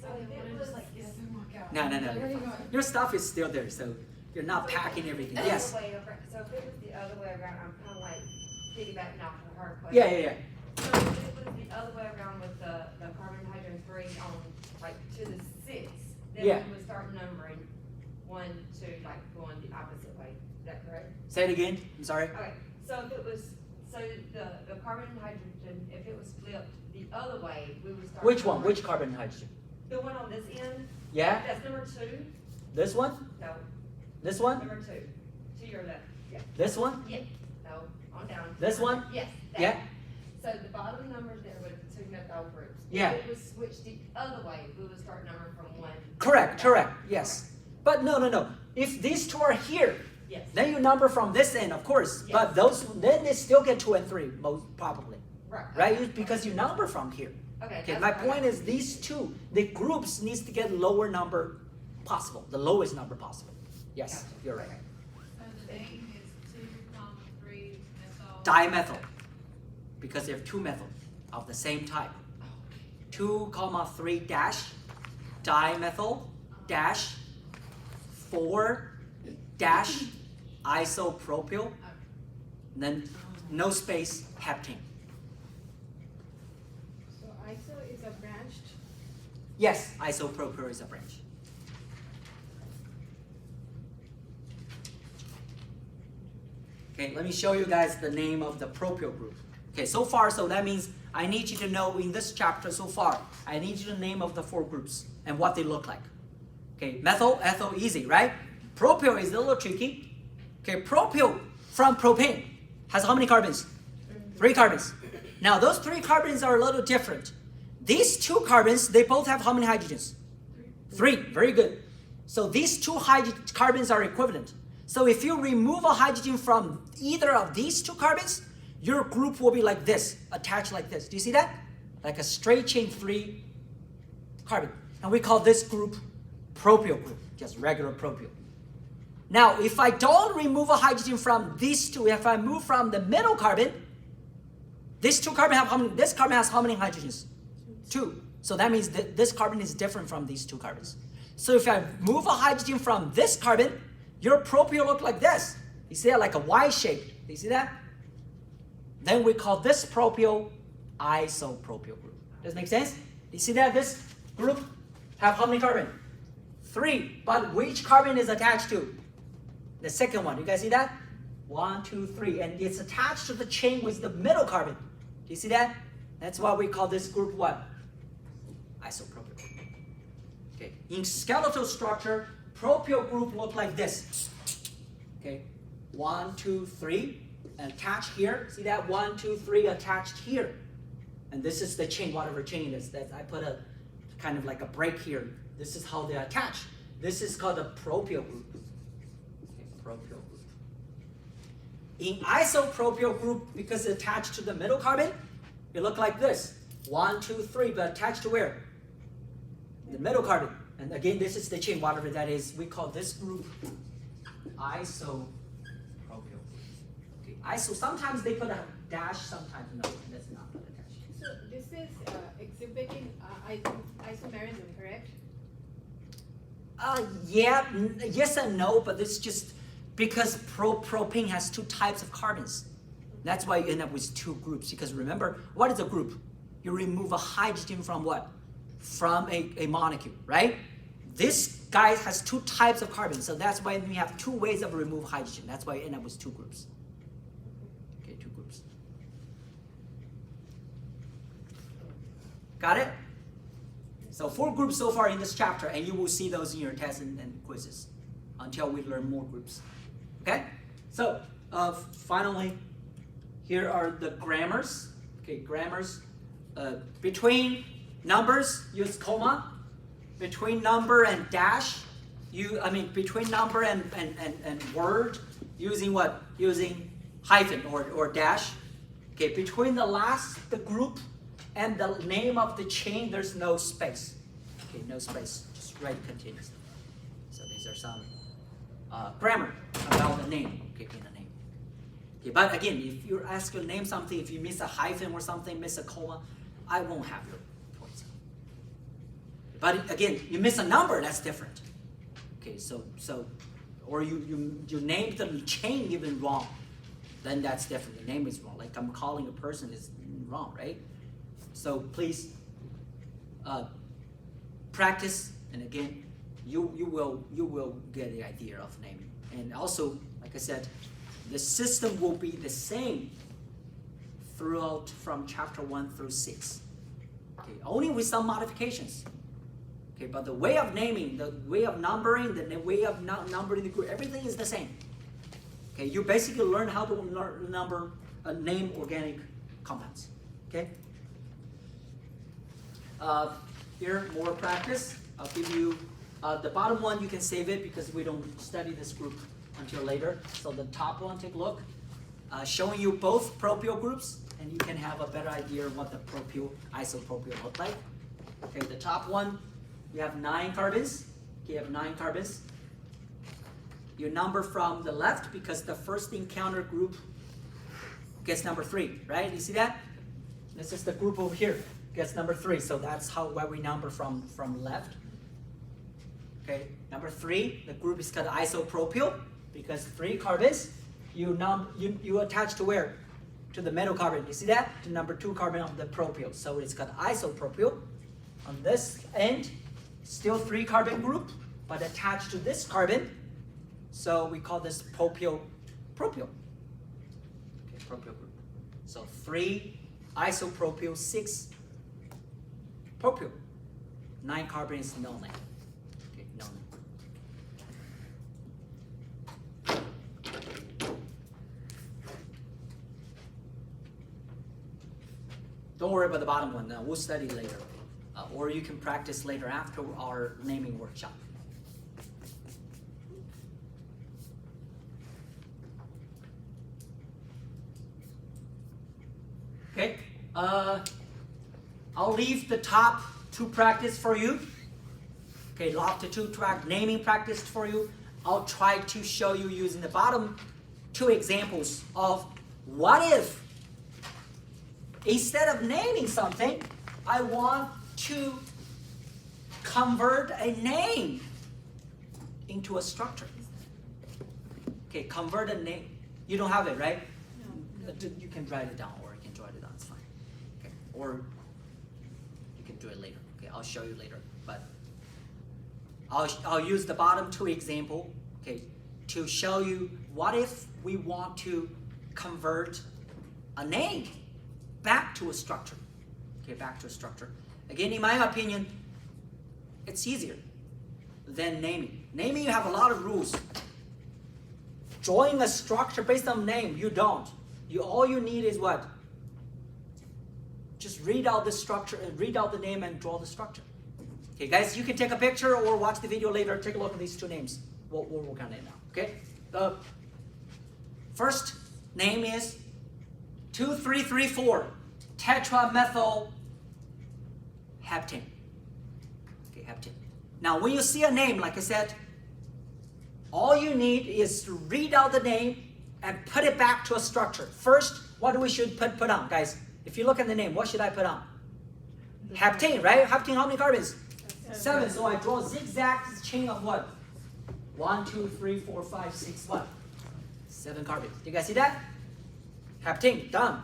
Speaker 3: So if it was like, yes, and walk out.
Speaker 1: No.
Speaker 3: Where are you going?
Speaker 1: Your stuff is still there, so you're not packing everything. Yes.
Speaker 5: So if it was the other way around, I'm kind of like piggybacking off of her question.
Speaker 1: Yeah.
Speaker 5: So if it was the other way around with the carbon hydrogen 3 on, like, to the 6, then
Speaker 1: Yeah.
Speaker 5: we would start numbering 1, 2, like, going the opposite way. Is that correct?
Speaker 1: Say it again. I'm sorry.
Speaker 5: Okay, so if it was, the carbon and hydrogen, if it was flipped the other way, we would start.
Speaker 1: Which one?
Speaker 5: numbering-
Speaker 1: Which carbon and hydrogen?
Speaker 5: The one on this end,
Speaker 1: Yeah.
Speaker 5: that's number 2,
Speaker 1: This one?
Speaker 5: no,
Speaker 1: This one?
Speaker 5: number 2, to your left, yeah,
Speaker 1: This one?
Speaker 5: no, on down.
Speaker 1: This one?
Speaker 5: Yes. that
Speaker 1: Yeah.
Speaker 5: one. So the bottom numbers there were the 2 methyl groups.
Speaker 1: Yeah.
Speaker 5: If it was switched the other way, we would start numbering from 1.
Speaker 1: Correct. Yes. But no. If these 2 are here,
Speaker 5: Yes.
Speaker 1: then you number from this end, of course.
Speaker 5: Yes.
Speaker 1: But then they still get 2 and 3, most probably,
Speaker 5: Right.
Speaker 1: right? Because you number from here.
Speaker 5: Okay.
Speaker 1: Okay.
Speaker 5: that's
Speaker 1: My
Speaker 5: what I
Speaker 1: point
Speaker 5: got.
Speaker 1: is these 2, the groups needs to get lower number possible, the lowest number possible. Yes,
Speaker 5: Gotcha.
Speaker 1: you're right.
Speaker 6: So the name is 2-3 methyl.
Speaker 1: Dimethyl, because they have 2 methyl of the same type. 2,3 dash dimethyl dash 4 dash isopropyl, then no space heptane.
Speaker 2: So iso is a branched.
Speaker 1: Yes, isopropyl is a branch. Okay, let me show you guys the name of the propyl group. Okay, so far, so that means I need you to know in this chapter so far, I need you to name of the 4 groups and what they look like. Okay, methyl, ethyl, easy, right? Propyl is a little tricky. Okay, propyl from propane has how many carbons? 3 carbons. Now those 3 carbons are a little different. These 2 carbons, they both have how many hydrogens? 3, very good. So these 2 carbons are equivalent. So if you remove a hydrogen from either of these 2 carbons, your group will be like this, attached like this. Do you see that? Like a straight chain 3 carbon. And we call this group propyl group, just regular propyl. Now, if I don't remove a hydrogen from these 2, if I move from the middle carbon, these 2 carbon have how many? This carbon has how many hydrogens? 2. So that means that this carbon is different from these 2 carbons. So if I move a hydrogen from this carbon, your propyl look like this. You see that, like a Y shape. You see that? Then we call this propyl isopropyl group. Does it make sense? You see that this group have how many carbon? 3. But which carbon is attached to? The second one. You guys see that? 1, 2, 3. And it's attached to the chain with the middle carbon. Do you see that? That's why we call this group what? Isopropyl. Okay. In skeletal structure, propyl group look like this. Okay. 1, 2, 3, attached here. See that? 1, 2, 3 attached here. And this is the chain, whatever chain it is. That I put a kind of like a break here. This is how they attach. This is called a propyl group. Okay, propyl group. In isopropyl group, because it's attached to the middle carbon, it look like this. 1, 2, 3, but attached to where? The middle carbon. And again, this is the chain, whatever that is. We call this group isopropyl. Okay, iso. Sometimes they put a dash, sometimes no, and that's not put a dash.
Speaker 2: So this is exhibiting isomerism, correct?
Speaker 1: Yeah, yes and no, but it's just because propane has 2 types of carbons. That's why you end up with 2 groups. Because remember, what is a group? You remove a hydrogen from what? From a molecule, right? This guy has 2 types of carbon, so that's why we have 2 ways of remove hydrogen. That's why you end up with 2 groups. Okay, 2 groups. Got it? So 4 groups so far in this chapter, and you will see those in your tests and quizzes until we learn more groups. Okay? So finally, here are the grammars. Okay, grammars. Between numbers, use comma. Between number and dash, between number and word, using what? Using hyphen or dash. Okay, between the group and the name of the chain, there's no space. Okay, no space. Just write continuously. So these are some grammar about the name. Okay, in the name. Okay, but again, if you're asked to name something, if you miss a hyphen or something, miss a comma, I won't have your points. But again, you miss a number, that's different. Okay, so or you named the chain even wrong, then that's different. The name is wrong. Like I'm calling a person is wrong, right? So please practice, and again, you will get the idea of naming. And also, like I said, the system will be the same throughout from chapter 1 through 6. Okay, only with some modifications. Okay, but the way of naming, the way of numbering, the way of numbering the group, everything is the same. Okay, you basically learn how to name organic compounds. Okay. Here, more practice. I'll give you the bottom one. You can save it because we don't study this group until later. So the top one, take a look. Showing you both propyl groups, and you can have a better idea of what the isopropyl look like. Okay, the top one, you have 9 carbons. Okay, you have 9 carbons. You number from the left because the first encounter group gets number 3, right? You see that? This is the group over here. Gets number 3, so that's why we number from left. Okay, number 3, the group is called isopropyl because 3 carbons. You attach to where? To the middle carbon. You see that? To number 2 carbon of the propyl. So it's called isopropyl. On this end, still 3 carbon group, but attached to this carbon. So we call this propyl. Okay, propyl group. So 3 isopropyl, 6 propyl. 9 carbon is no name. Okay, no name. Don't worry about the bottom one. We'll study later. Or you can practice later after our naming workshop. Okay. I'll leave the top 2 practice for you. Okay, top 2 track naming practice for you. I'll try to show you using the bottom 2 examples of what if instead of naming something, I want to convert a name into a structure. Okay, convert a name. You don't have it, right? No. You can write it down, or you can jot it down. It's fine. Okay, or you can do it later. Okay, I'll show you later. But I'll use the bottom 2 example. Okay, to show you what if we want to convert a name back to a structure. Okay, back to a structure. Again, in my opinion, it's easier than naming. Naming, you have a lot of rules. Drawing a structure based on name, you don't. All you need is what? Just read out the structure and read out the name and draw the structure. Okay, guys, you can take a picture or watch the video later. Take a look at these two names. We'll work on it now. Okay. The first name is 2334 tetramethyl heptane. Okay, heptane. Now, when you see a name, like I said, all you need is to read out the name and put it back to a structure. First, what do we should put on, guys? If you look at the name, what should I put on? Heptane, right? Heptane, how many carbons? 7. So I draw a zigzag chain of what? 1, 2, 3, 4, 5, 6, what? 7 carbons. Do you guys see that? Heptane, done.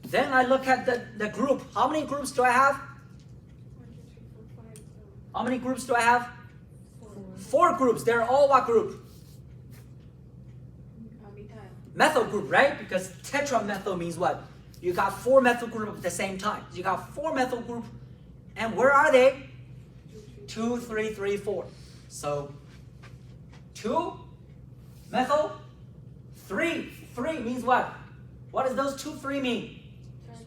Speaker 1: Then I look at the group. How many groups do I have?
Speaker 2: 1, 2, 3, 4, 5.
Speaker 1: How many groups do I have?
Speaker 2: 4.
Speaker 1: 4 groups. They're all what group?
Speaker 2: Methyl.
Speaker 1: Methyl group, right? Because tetramethyl means what? You got 4 methyl group at the same time. You got 4 methyl group, and where are they? 2, 3, 3, 4. So 2 methyl, 3. 3 means what? What does those 2, 3 mean?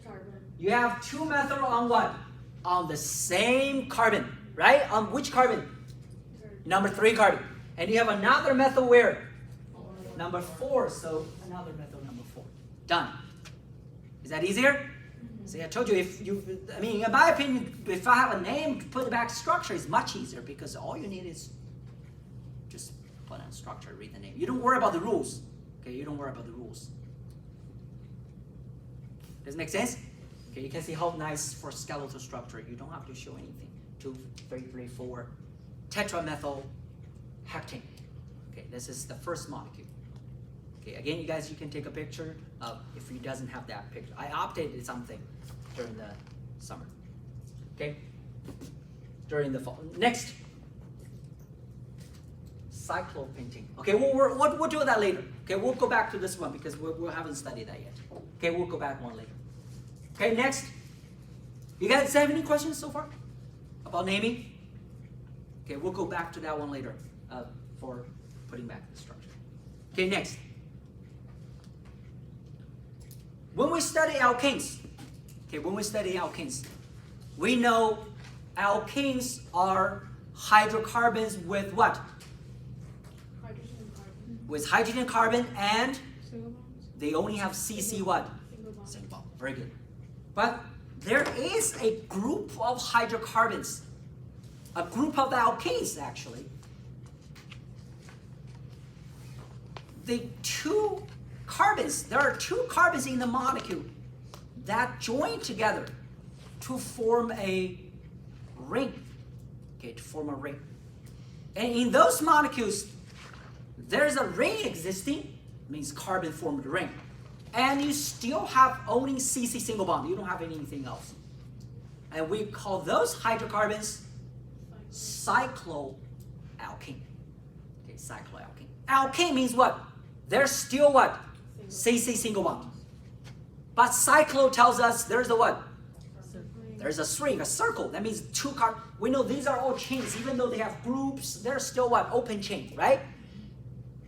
Speaker 2: Carbon.
Speaker 1: You have 2 methyl on what? On the same carbon, right? On which carbon? Number 3 carbon. And you have another methyl where? Number 4. So another methyl number 4. Done. Is that easier? See, I told you, in my opinion, if I have a name to put it back structure, it's much easier because all you need is just put on structure, read the name. You don't worry about the rules. Okay, you don't worry about the rules. Does it make sense? Okay, you can see how nice for skeletal structure. You don't have to show anything. 2, 3, 3, 4. Tetramethyl heptane. Okay, this is the first molecule. Okay, again, you guys, you can take a picture if it doesn't have that picture. I updated something during the summer. Okay, during the fall. Next, cyclopenting. Okay, we'll do that later. Okay, we'll go back to this one because we haven't studied that yet. Okay, we'll go back one later. Okay, next. You guys have any questions so far about naming? Okay, we'll go back to that one later for putting back the structure. Okay, next. When we study alkanes, we know alkanes are hydrocarbons with what?
Speaker 2: Hydrogen and carbon.
Speaker 1: With hydrogen carbon, and
Speaker 2: Single bonds.
Speaker 1: they only have CC what?
Speaker 2: Single bonds.
Speaker 1: Single bond. Very good. But there is a group of hydrocarbons, a group of alkanes actually. There are 2 carbons in the molecule that join together to form a ring. Okay, to form a ring. And in those molecules, there's a ring existing, means carbon formed a ring. And you still have only CC single bond. You don't have anything else. And we call those hydrocarbons cycloalkane. Okay, cycloalkane. Alkane means what? There's still what? CC single bond. But cyclo tells us there's a what? There's a string, a circle. That means 2 carbons. We know these are all chains. Even though they have groups, they're still what? Open chain, right?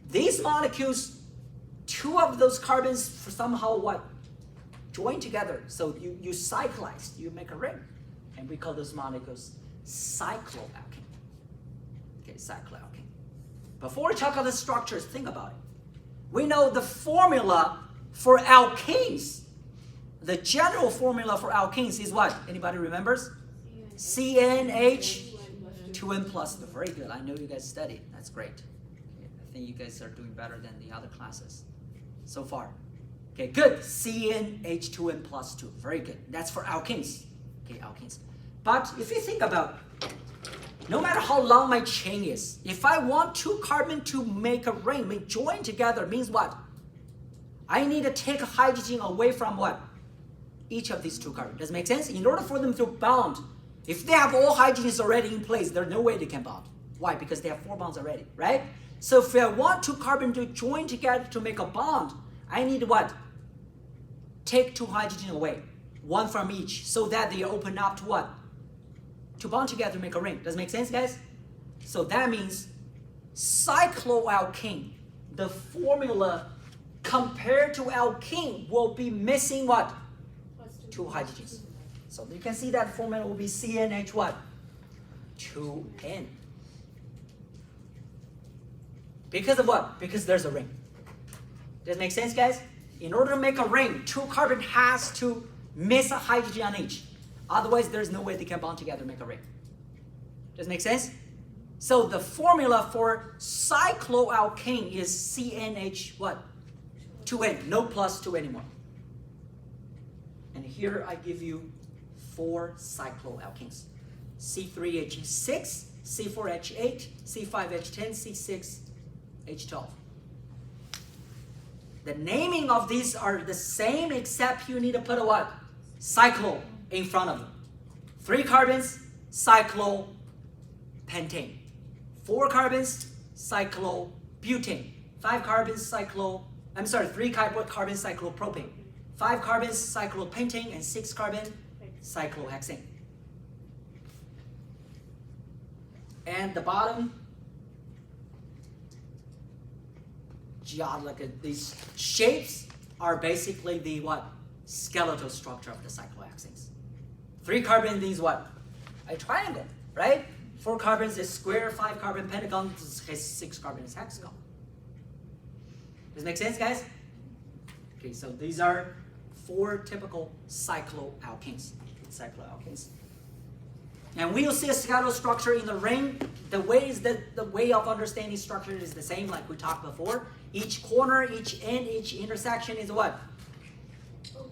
Speaker 1: These molecules, 2 of those carbons somehow what? Join together. So you cyclize, you make a ring. And we call those molecules cycloalkane. Okay, cycloalkane. Before we talk about the structures, think about it. We know the formula for alkanes. The general formula for alkanes is what? Anybody remembers? CnH2n+. Very good. I know you guys studied. That's great. Okay, I think you guys are doing better than the other classes so far. Okay, good. CnH2n+2. Very good. That's for alkanes. Okay, alkanes. But if you think about it, no matter how long my chain is, if I want 2 carbon to make a ring, join together means what? I need to take hydrogen away from what? Each of these 2 carbons. Does it make sense? In order for them to bond, if they have all hydrogens already in place, there's no way they can bond. Why? Because they have 4 bonds already, right? So if I want 2 carbon to join together to make a bond, I need what? Take 2 hydrogen away. one from each, so that they open up to what? To bond together to make a ring. Does it make sense, guys? So that means cycloalkane, the formula compared to alkene will be missing what? Two hydrogens. So you can see that formula will be CNH what? 2N. Because of what? Because there's a ring. Does it make sense, guys? In order to make a ring, 2 carbon has to miss a hydrogen on each. Otherwise, there's no way they can bond together to make a ring. Does it make sense? So the formula for cycloalkane is CNH what? 2N, no plus 2 anymore. And here I give you 4 cycloalkanes. C3H6, C4H8, C5H10, C6H12. The naming of these are the same except you need to put a what? Cyclo in front of them. 3 carbons, cyclopentane. 4 carbons, cyclobutane. 5 carbons, 3 carbons, cyclopropane. 5 carbons, cyclopentane, and 6 carbon, cyclohexane. And the bottom, these shapes are basically the what? Skeletal structure of the cyclohexanes. 3 carbon means what? A triangle, right? 4 carbons is square, 5 carbon pentagon, 6 carbon is hexagon. Does it make sense, guys? Okay, so these are 4 typical cycloalkanes. And we will see a skeletal structure in the ring. The way of understanding structure is the same like we talked before. Each corner, each end, each intersection is what?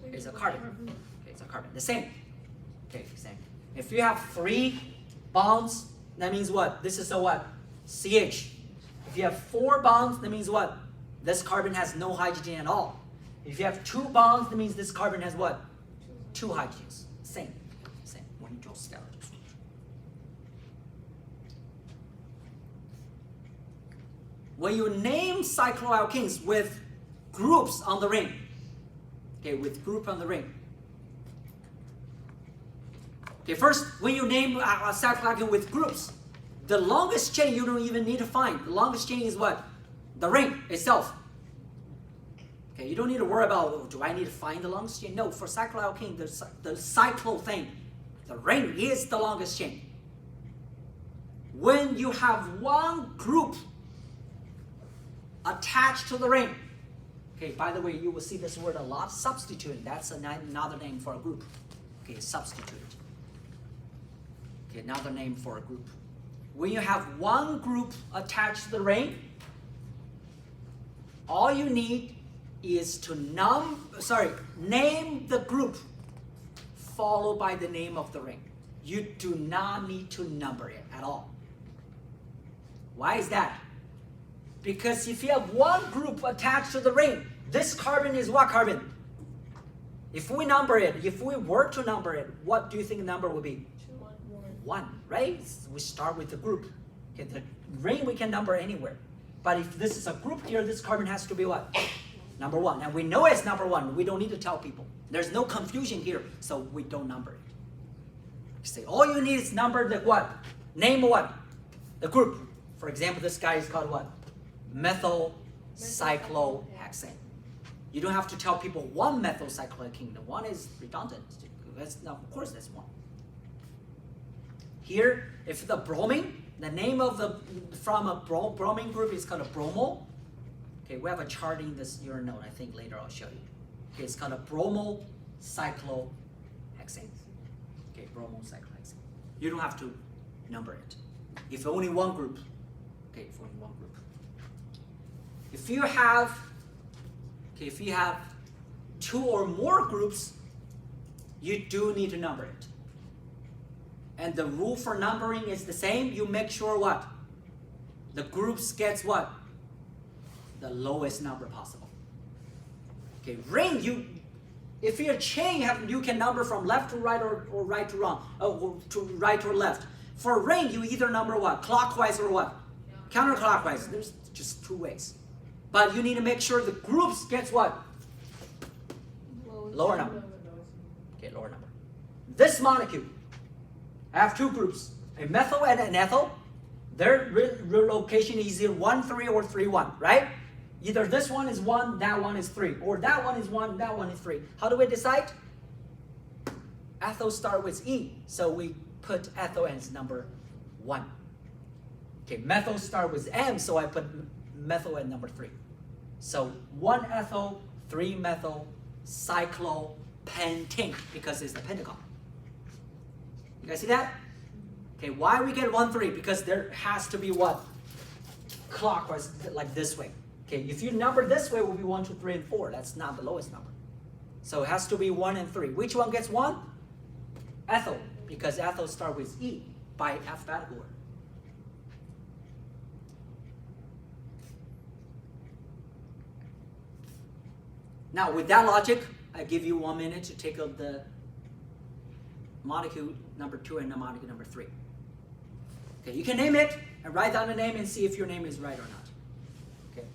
Speaker 1: It's a carbon. Okay, it's a carbon. The same. Okay, same. If you have 3 bonds, that means what? This is a what? CH. If you have 4 bonds, that means what? This carbon has no hydrogen at all. If you have 2 bonds, that means this carbon has what? 2 hydrogens. Same. Same. When you draw skeletal structure. When you name cycloalkanes with groups on the ring, okay, with group on the ring. Okay, first, when you name a cycloalkane with groups, the longest chain you don't even need to find. The longest chain is what? The ring itself. Okay, you don't need to worry about, oh, do I need to find the longest chain? No, for cycloalkane, the cyclo thing, the ring is the longest chain. When you have one group attached to the ring, okay, by the way, you will see this word a lot, substituent. That's another name for a group. Okay, substitute. Okay, another name for a group. When you have one group attached to the ring, all you need is to name the group followed by the name of the ring. You do not need to number it at all. Why is that? Because if you have one group attached to the ring, this carbon is what carbon? If we number it, if we were to number it, what do you think the number would be? 1, right? We start with the group. Okay, the ring we can number anywhere. But if this is a group here, this carbon has to be what? Number 1. And we know it's number 1. We don't need to tell people. There's no confusion here, so we don't number it. You say, all you need is number the what? Name what? The group. For example, this guy is called what? Methyl cyclohexane. You don't have to tell people 1 methyl cyclohexane. The 1 is redundant. Of course, that's 1. Here, if the bromine, the name of from a bromine group is called a bromo. Okay, we have a chart in this your note. I think later I'll show you. Okay, it's called a bromo cyclohexane. Okay, bromo cyclohexane. You don't have to number it. If only one group. Okay, if only one group. If you have 2 or more groups, you do need to number it. And the rule for numbering is the same. You make sure what? The groups gets what? The lowest number possible. Okay, ring, if you're a chain, you can number from left to right or right to wrong, or to right or left. For a ring, you either number what? Clockwise or what? Counterclockwise. There's just 2 ways. But you need to make sure the groups gets what? Lower number. Okay, lower number. This molecule, I have two groups, a methyl and an ethyl. Their relocation is either 1, 3 or 3, 1, right? Either this one is 1, that one is 3, or that one is 1, that one is 3. How do we decide? Ethyl start with E, so we put ethyl as number 1. Okay, methyl start with M, so I put methyl at number 3. So 1 ethyl, 3 methyl, cyclopentane, because it's the pentagon. You guys see that? Okay, why we get 1, 3? Because there has to be what? Clockwise, like this way. Okay, if you number this way, it will be 1, 2, 3, and 4. That's not the lowest number. So it has to be 1 and 3. Which one gets 1? Ethyl, because ethyl start with E by alphabetical order. Now, with that logic, I give you 1 minute to take up the molecule number 2 and the molecule number 3. Okay, you can name it and write down the name and see if your name is right or not. Okay,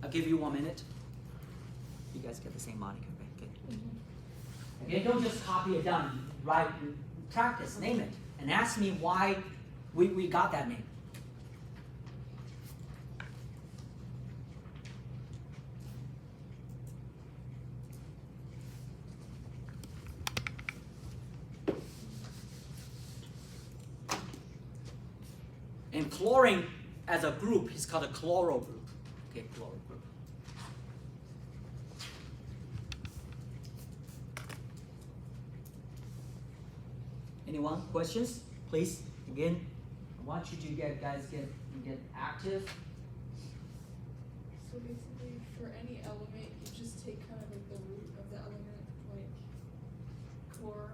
Speaker 1: I'll give you 1 minute. You guys get the same molecule, right? Okay. Okay, don't just copy it down. Write, practice, name it, and ask me why we got that name. And chlorine as a group is called a chloro group. Okay, chloro group. Anyone? Questions? Please, again, I want you to get active.
Speaker 7: So basically, for any element, you just take kind of like the root of the element, like chlor,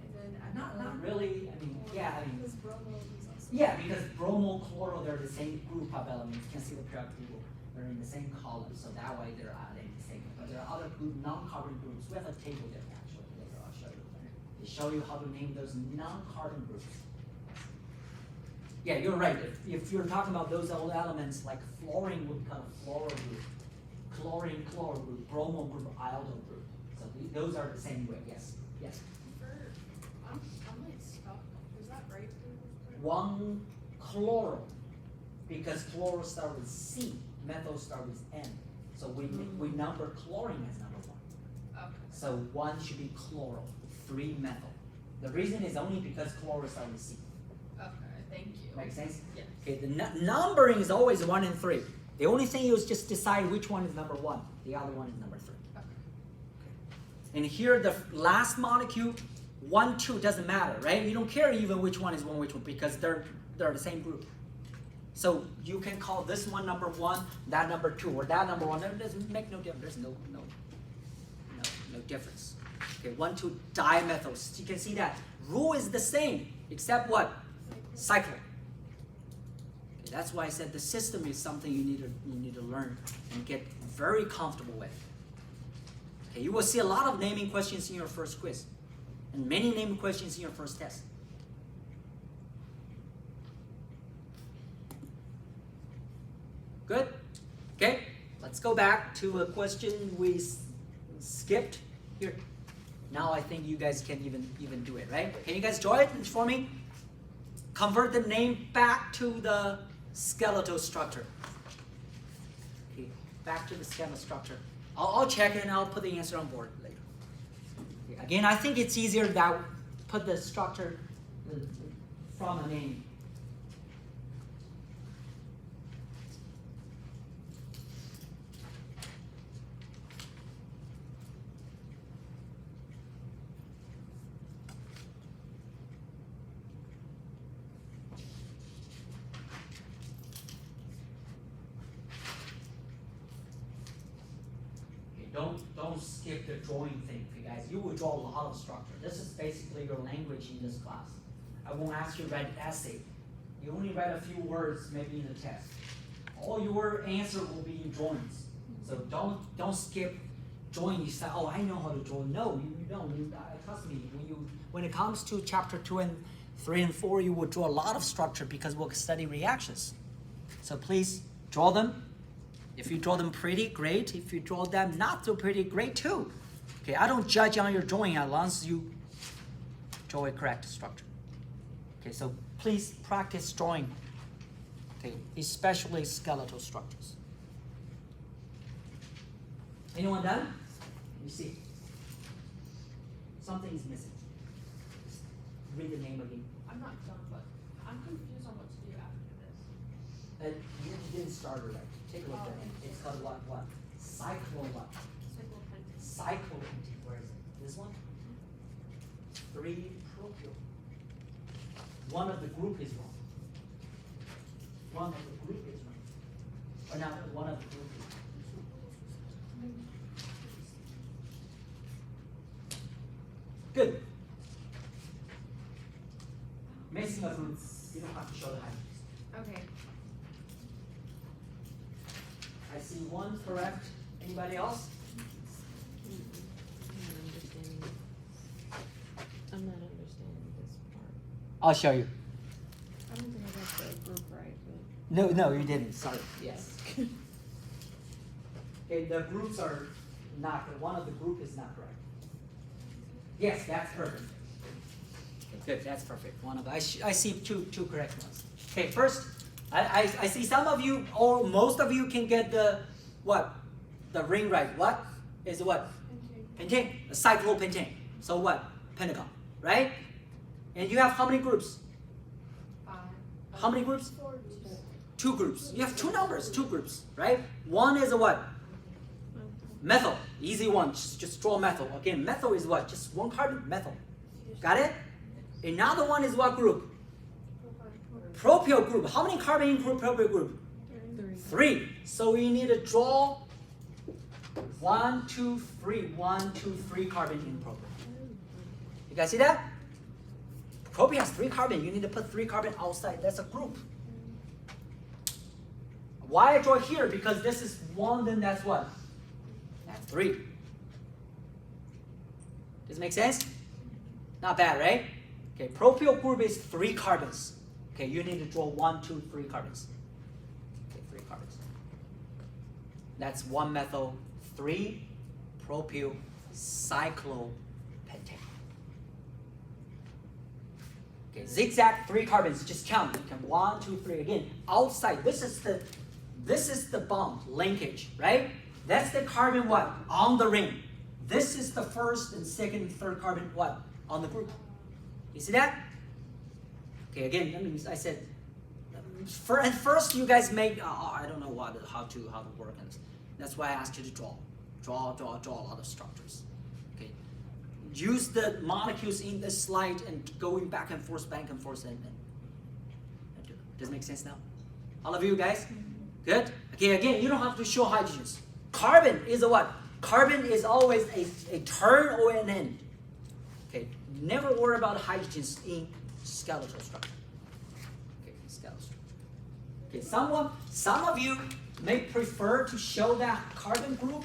Speaker 7: and then add
Speaker 1: Not really. I mean, yeah. I mean,
Speaker 7: because bromo is also.
Speaker 1: yeah, because bromo, chloro, they're the same group of elements. You can see the periodic table. They're in the same column, so that way they're adding the same. But there are other group, non-carbon groups. We have a table there actually. Later I'll show you. They show you how to name those non-carbon groups. Yeah, you're right. If you're talking about those old elements, like fluorine would be called a fluoro group, chlorine, chloro group, bromo group, iodo group. So those are the same way. Yes. Yes.
Speaker 3: I'm like stuck. Is that right?
Speaker 1: 1 chloro, because chloro start with C, methyl start with N. So we number chlorine as number 1.
Speaker 3: Okay.
Speaker 1: So 1 should be chloro, 3 methyl. The reason is only because chloro start with C.
Speaker 3: Okay. Thank you.
Speaker 1: Make sense?
Speaker 3: Yes.
Speaker 1: Okay, the numbering is always 1 and 3. The only thing is just decide which one is number 1. The other one is number 3.
Speaker 3: Okay.
Speaker 1: And here the last molecule, 1, 2 doesn't matter, right? You don't care even which one is which one, because they're the same group. So you can call this one number 1, that number 2, or that number 1. It doesn't make no difference. There's no difference. Okay, 1, 2 dimethyls. You can see that rule is the same, except what? Cycle. Okay, that's why I said the system is something you need to learn and get very comfortable with. Okay, you will see a lot of naming questions in your first quiz, and many naming questions in your first test. Good? Okay, let's go back to a question we skipped here. Now I think you guys can even do it, right? Can you guys draw it for me? Convert the name back to the skeletal structure. Okay, back to the skeletal structure. I'll check it and I'll put the answer on board later. Okay, again, I think it's easier that put the structure from a name. Don't skip the drawing thing, you guys. You will draw a lot of structure. This is basically your language in this class. I won't ask you to write an essay. You only write a few words maybe in the test. All your answer will be in drawings. So don't skip drawing. You say, oh, I know how to draw. No, you don't. Trust me. When it comes to chapter 2 and 3 and 4, you will draw a lot of structure because we'll study reactions. So please draw them. If you draw them pretty, great. If you draw them not so pretty, great too. Okay, I don't judge on your drawing as long as you draw a correct structure. Okay, so please practice drawing. Okay, especially skeletal structures. Anyone done? You see, something is missing. Just read the name again.
Speaker 3: I'm not done, but I'm confused on what to do after this.
Speaker 1: You didn't start it right. Take a look at it. It's called what? What? Cyclo what? Cyclopentane. Where is it? This one? 3 propyl. One of the group is wrong. One of the group is wrong. Or not, one of the group is wrong. Good. Missing a group. You don't have to show the hydrogens.
Speaker 2: Okay.
Speaker 1: I see one correct. Anybody else?
Speaker 4: I'm not understanding this part.
Speaker 1: I'll show you.
Speaker 4: I don't think I got the group right,
Speaker 1: No, you didn't. Sorry. Yes. Okay, the groups are not. One of the group is not correct. Yes, that's perfect. Good, that's perfect. One of I see two correct ones. Okay, first, I see some of you or most of you can get the what? The ring right. What is what? Pentane. Cyclopentane. So what? Pentagon, right? And you have how many groups?
Speaker 2: 5.
Speaker 1: How many groups?
Speaker 2: 4 groups.
Speaker 1: 2 groups. You have 2 numbers, 2 groups, right? One is a what? Methyl. Easy one. Just draw methyl. Again, methyl is what? Just 1 carbon. Methyl. Got it? Another one is what group? Propyl group. How many carbon in propyl group? 3. So we need to draw 1, 2, 3. 1, 2, 3 carbon in propyl. You guys see that? Propyl has 3 carbon. You need to put 3 carbon outside. That's a group. Why I draw here? Because this is 1, then that's what? That's 3. Does it make sense? Not bad, right? Okay, propyl group is 3 carbons. Okay, you need to draw 1, 2, 3 carbons. Okay, 3 carbons. That's 1 methyl, 3 propyl cyclopentane. Okay, zigzag 3 carbons. Just count. You can 1, 2, 3 again. Outside. This is the bond linkage, right? That's the carbon what? On the ring. This is the first and second and third carbon what? On the group. You see that? Okay, again, I said, first you guys make, I don't know how to work on this. That's why I asked you to draw a lot of structures. Okay, use the molecules in the slide and going back and forth, and do it. Does it make sense now? All of you guys? Good? Okay, again, you don't have to show hydrogens. Carbon is a what? Carbon is always a turn or an end. Okay, never worry about hydrogens in skeletal structure. Okay, skeletal structure. Okay, some of you may prefer to show that carbon group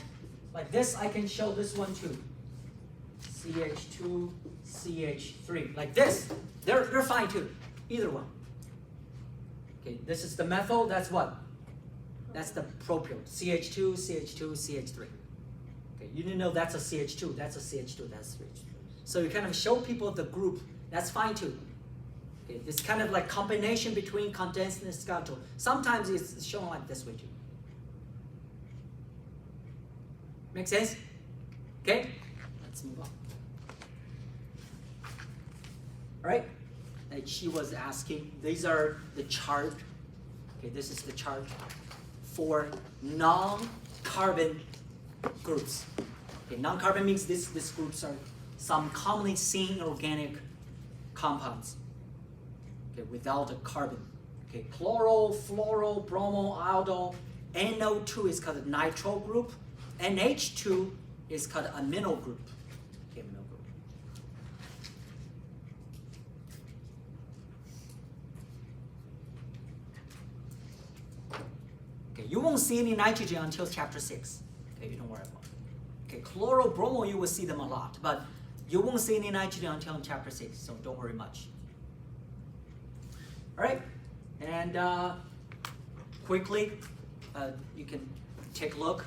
Speaker 1: like this. I can show this one too. CH2, CH3, like this. They're fine too. Either one. Okay, this is the methyl. That's what? That's the propyl. CH2, CH2, CH3. Okay, you didn't know that's a CH2. That's a CH2. That's CH3. So you kind of show people the group. That's fine too. Okay, it's kind of like combination between condensed and skeletal. Sometimes it's shown like this way too. Make sense? Okay, let's move on. All right, like she was asking, these are the chart. Okay, this is the chart for non-carbon groups. Okay, non-carbon means these groups are some commonly seen organic compounds. Okay, without a carbon. Okay, chloro, fluoro, bromo, iodo. NO2 is called a nitro group. NH2 is called amino group. Okay, amino group. Okay, you won't see any nitrogen until chapter 6. Okay, you don't worry about it. Okay, chloro, bromo, you will see them a lot, but you won't see any nitrogen until chapter 6, so don't worry much. All right, and quickly, you can take a look,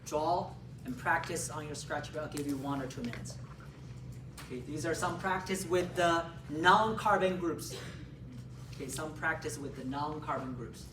Speaker 1: draw and practice on your scratch pad. I'll give you 1 or 2 minutes. Okay, these are some practice with the non-carbon groups. Okay, some practice with the non-carbon groups.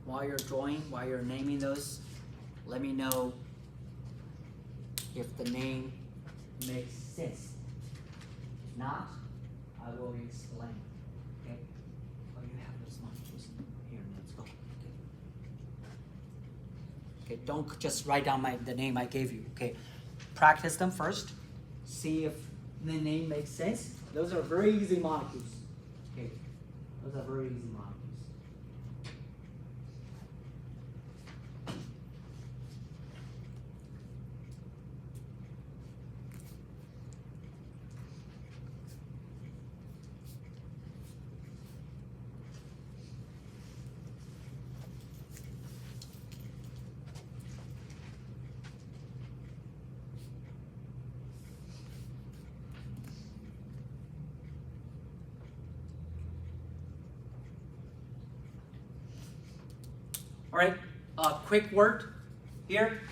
Speaker 1: While you're drawing, while you're naming those, let me know if the name makes sense. If not, I will explain. Okay? Oh, you have those molecules here. Let's go. Okay, don't just write down the name I gave you. Okay, practice them first. See if the name makes sense. Those are very easy molecules. Okay, those are very easy molecules. All right, quick word here.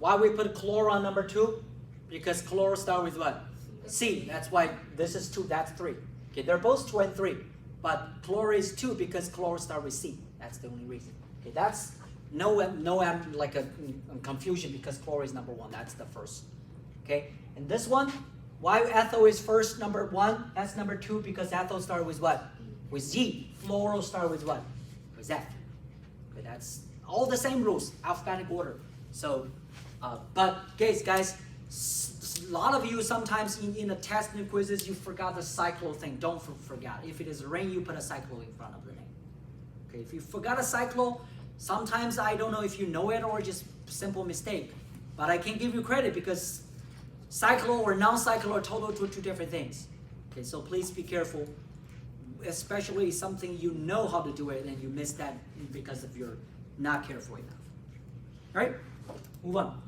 Speaker 1: Why we put chloro on number 2? Because chloro start with what? C. That's why this is 2, that's 3. Okay, they're both 2 and 3. But chloro is 2 because chloro start with C. That's the only reason. Okay, that's no like a confusion because chloro is number 1. That's the first. Okay, and this one, why ethyl is first, number 1? That's number 2 because ethyl start with what? With Z. Fluoro start with what? With F. Okay, that's all the same rules, alphabetic order. So, but guys, a lot of you sometimes in the test and quizzes you forgot the cyclo thing. Don't forget. If it is rain, you put a cyclo in front of the name. Okay, if you forgot a cyclo, sometimes I don't know if you know it or just simple mistake. But I can give you credit because cyclo or non-cyclo are totally two different things. Okay, so please be careful, especially something you know how to do it and you miss that because of your not careful enough. All right, move on.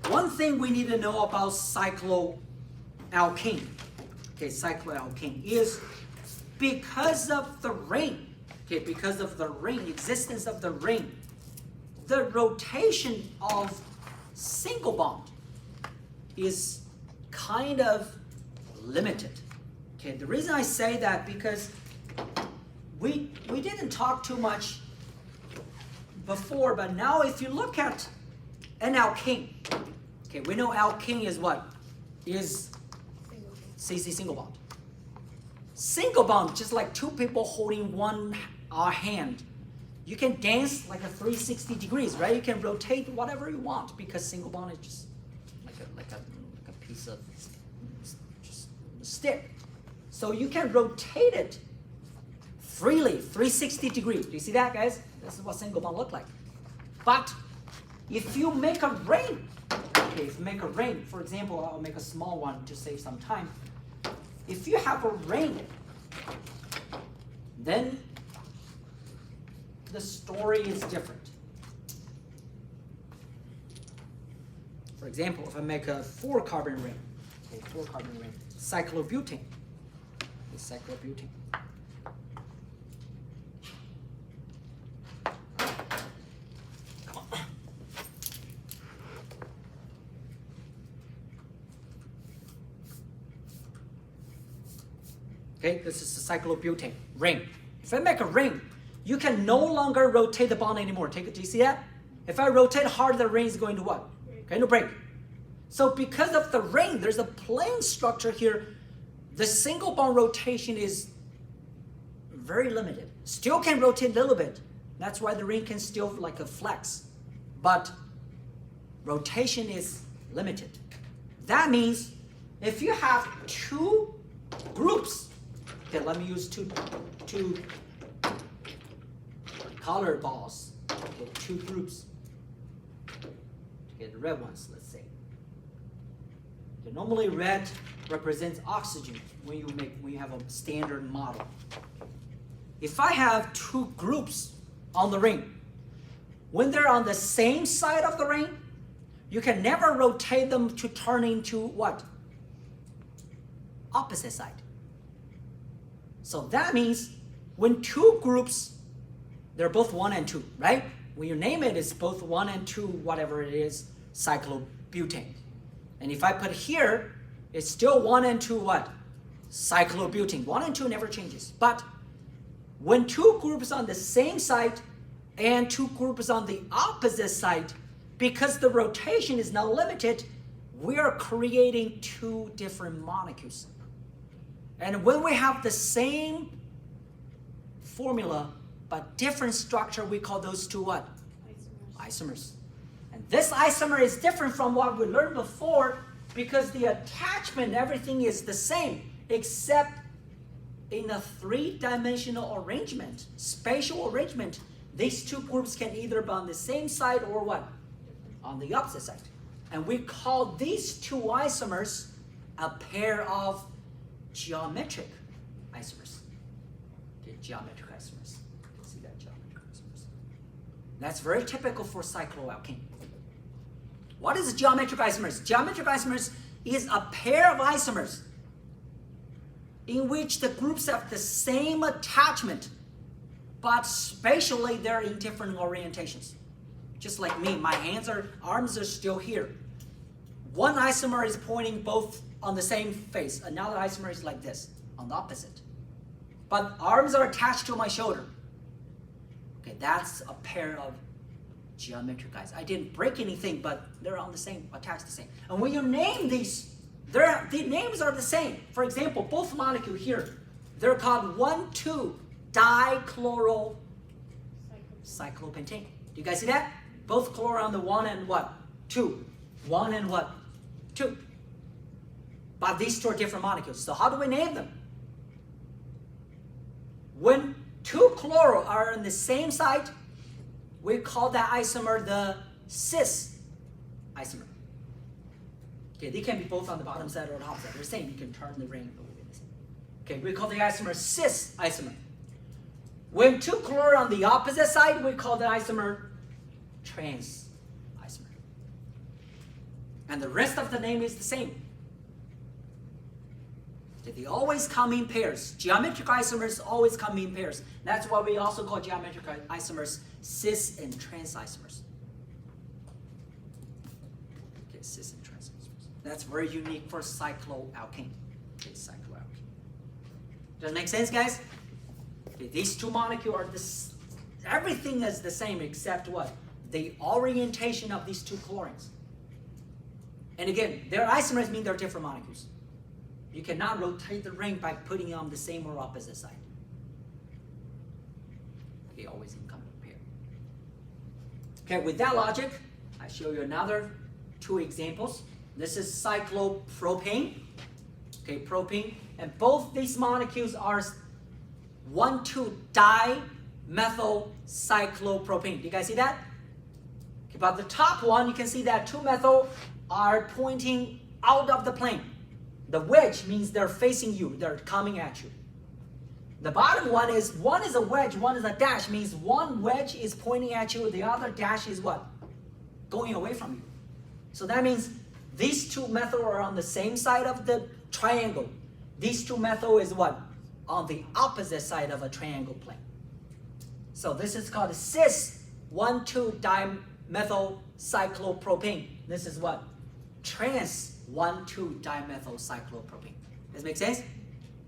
Speaker 1: One thing we need to know about cycloalkane, okay, cycloalkane is because of the ring, okay, because of the ring, existence of the ring, the rotation of single bond is kind of limited. Okay, the reason I say that because we didn't talk too much before, but now if you look at an alkane, okay, we know alkane is what? Is CC single bond. Single bond, just like two people holding one hand. You can dance like a 360 degrees, right? You can rotate whatever you want because single bond is just like a piece of just stick. So you can rotate it freely, 360 degrees. Do you see that, guys? This is what single bond look like. But if you make a ring, okay, if you make a ring, for example, I'll make a small one to save some time. If you have a ring, then the story is different. For example, if I make a 4-carbon ring, okay, 4-carbon ring, cyclobutane, okay, cyclobutane. Come on. Okay, this is the cyclobutane ring. If I make a ring, you can no longer rotate the bond anymore. Do you see that? If I rotate hard, the ring is going to what? Going to break. So because of the ring, there's a plane structure here. The single bond rotation is very limited. Still can rotate a little bit. That's why the ring can still like a flex. but rotation is limited. That means if you have two groups, okay, let me use two color balls, okay, two groups, okay, the red ones, let's say. Okay, normally red represents oxygen when you have a standard model. If I have two groups on the ring, when they're on the same side of the ring, you can never rotate them to turn into what? Opposite side. So that means when two groups, they're both 1 and 2, right? When you name it, it's both 1 and 2, whatever it is, cyclobutane. And if I put here, it's still 1 and 2 what? Cyclobutane. 1 and 2 never changes. But when two groups on the same side and two groups on the opposite side, because the rotation is now limited, we are creating two different molecules. And when we have the same formula but different structure, we call those two what? Isomers. And this isomer is different from what we learned before because the attachment, everything is the same, except in a three-dimensional arrangement, spatial arrangement, these two groups can either be on the same side or what? On the opposite side. And we call these two isomers a pair of geometric isomers. Okay, geometric isomers. See that, geometric isomers. That's very typical for cycloalkane. What is geometric isomers? Geometric isomers is a pair of isomers in which the groups have the same attachment, but spatially they're in different orientations. Just like me, my arms are still here. One isomer is pointing both on the same face. Another isomer is like this, on the opposite. But arms are attached to my shoulder. Okay, that's a pair of geometric isomers. I didn't break anything, but they're on the same, attached the same. And when you name these, the names are the same. For example, both molecules here, they're called 1,2-dichlorocyclopentane. Do you guys see that? Both chloro on the 1 and what? 2. 1 and what? 2. But these two are different molecules. So how do we name them? When two chloro are on the same side, we call that isomer the cis isomer. Okay, they can be both on the bottom side or the top side. They're the same. You can turn the ring. Okay, we call the isomer cis isomer. When two chloro are on the opposite side, we call the isomer trans isomer. And the rest of the name is the same. They always come in pairs. Geometric isomers always come in pairs. That's why we also call geometric isomers cis and trans isomers. Okay, cis and trans isomers. That's very unique for cycloalkane. Okay, cycloalkane. Does it make sense, guys? Okay, these two molecules are this. Everything is the same except what? The orientation of these two chlorines. And again, their isomers mean they're different molecules. You cannot rotate the ring by putting it on the same or opposite side. They always in common pair. Okay, with that logic, I show you another two examples. This is cyclopropane. Okay, propane. And both these molecules are 1,2-dimethylcyclopropane. Do you guys see that? Okay, but the top one, you can see that 2-methyl are pointing out of the plane. The wedge means they're facing you, they're coming at you. The bottom one is a wedge, one is a dash, means one wedge is pointing at you, the other dash is what? Going away from you. So that means these two methyl are on the same side of the triangle. These two methyl is what? On the opposite side of a triangle plane. So this is called cis 1,2-dimethylcyclopropane. This is what? Trans 1,2-dimethylcyclopropane. Does it make sense?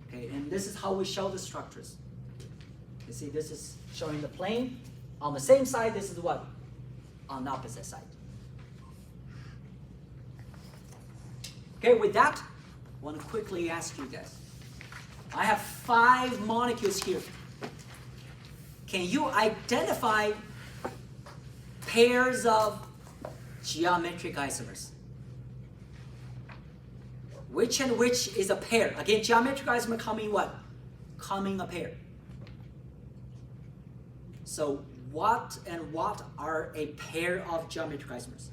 Speaker 1: Okay, and this is how we show the structures. You see, this is showing the plane. On the same side, this is what? On the opposite side. Okay, with that, I want to quickly ask you guys. I have 5 molecules here. Can you identify pairs of geometric isomers. Which and which is a pair? Again, geometric isomer coming what? Coming a pair. So what and what are a pair of geometric isomers?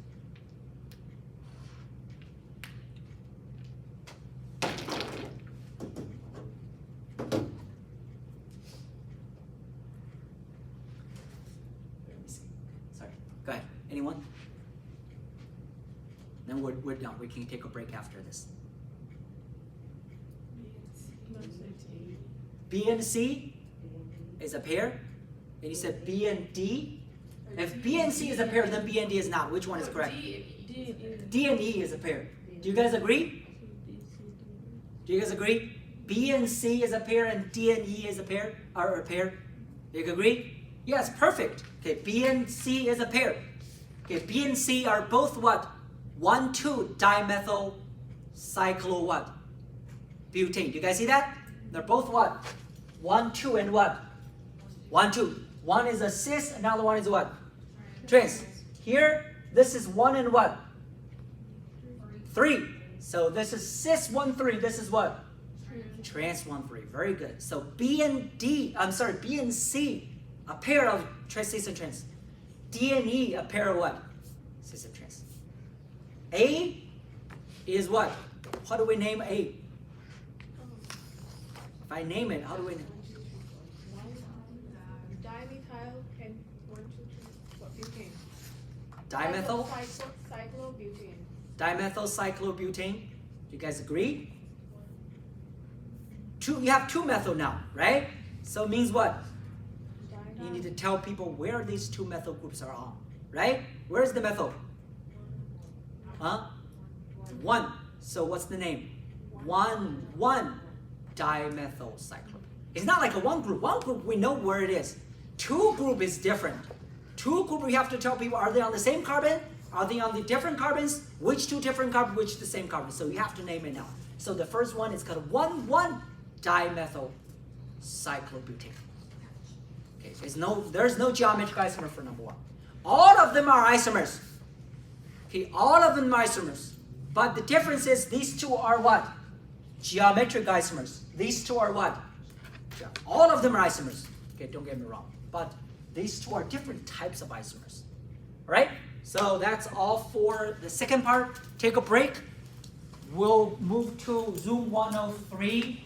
Speaker 1: Let me see. Sorry. Go ahead. Anyone? Then we're done. We can take a break after this. B and C is a pair. And you said B and D. If B and C is a pair, then B and D is not. Which one is correct? D and E is a pair. Do you guys agree? Do you guys agree? B and C is a pair and D and E is a pair? Are a pair? Do you agree? Yes, perfect. Okay, B and C is a pair. Okay, B and C are both what? 1,2 dimethyl cyclo what? Butane. Do you guys see that? They're both what? 1,2 and what? 1,2. One is a cis, another one is what? Trans. Here, this is 1 and what? 3. So this is cis 1,3. This is what? Trans 1,3. Very good. So B and C, a pair of cis and trans. D and E, a pair of what? Cis and trans. A is what? How do we name A? If I name it, how do we name it?
Speaker 2: Dimethyl and 1, 2, 3, butane.
Speaker 1: Dimethyl?
Speaker 2: Cyclobutane.
Speaker 1: Dimethyl cyclobutane. Do you guys agree? You have 2 methyl now, right? So it means what? You need to tell people where these 2 methyl groups are on, right? Where's the methyl? Huh? 1. So what's the name? 1 dimethyl cyclobutane. It's not like a 1 group. 1 group, we know where it is. 2 group is different. 2 group, we have to tell people, are they on the same carbon? Are they on the different carbons? Which 2 different carbons? Which the same carbon? So you have to name it now. So the first one is called 1 dimethyl cyclobutane. Okay, there's no geometric isomer for number 1. All of them are isomers. Okay, all of them are isomers. But the difference is these 2 are what? Geometric isomers. These 2 are what? All of them are isomers. Okay, don't get me wrong. But these 2 are different types of isomers. Alright? So that's all for the second part. Take a break. We'll move to Zoom 103.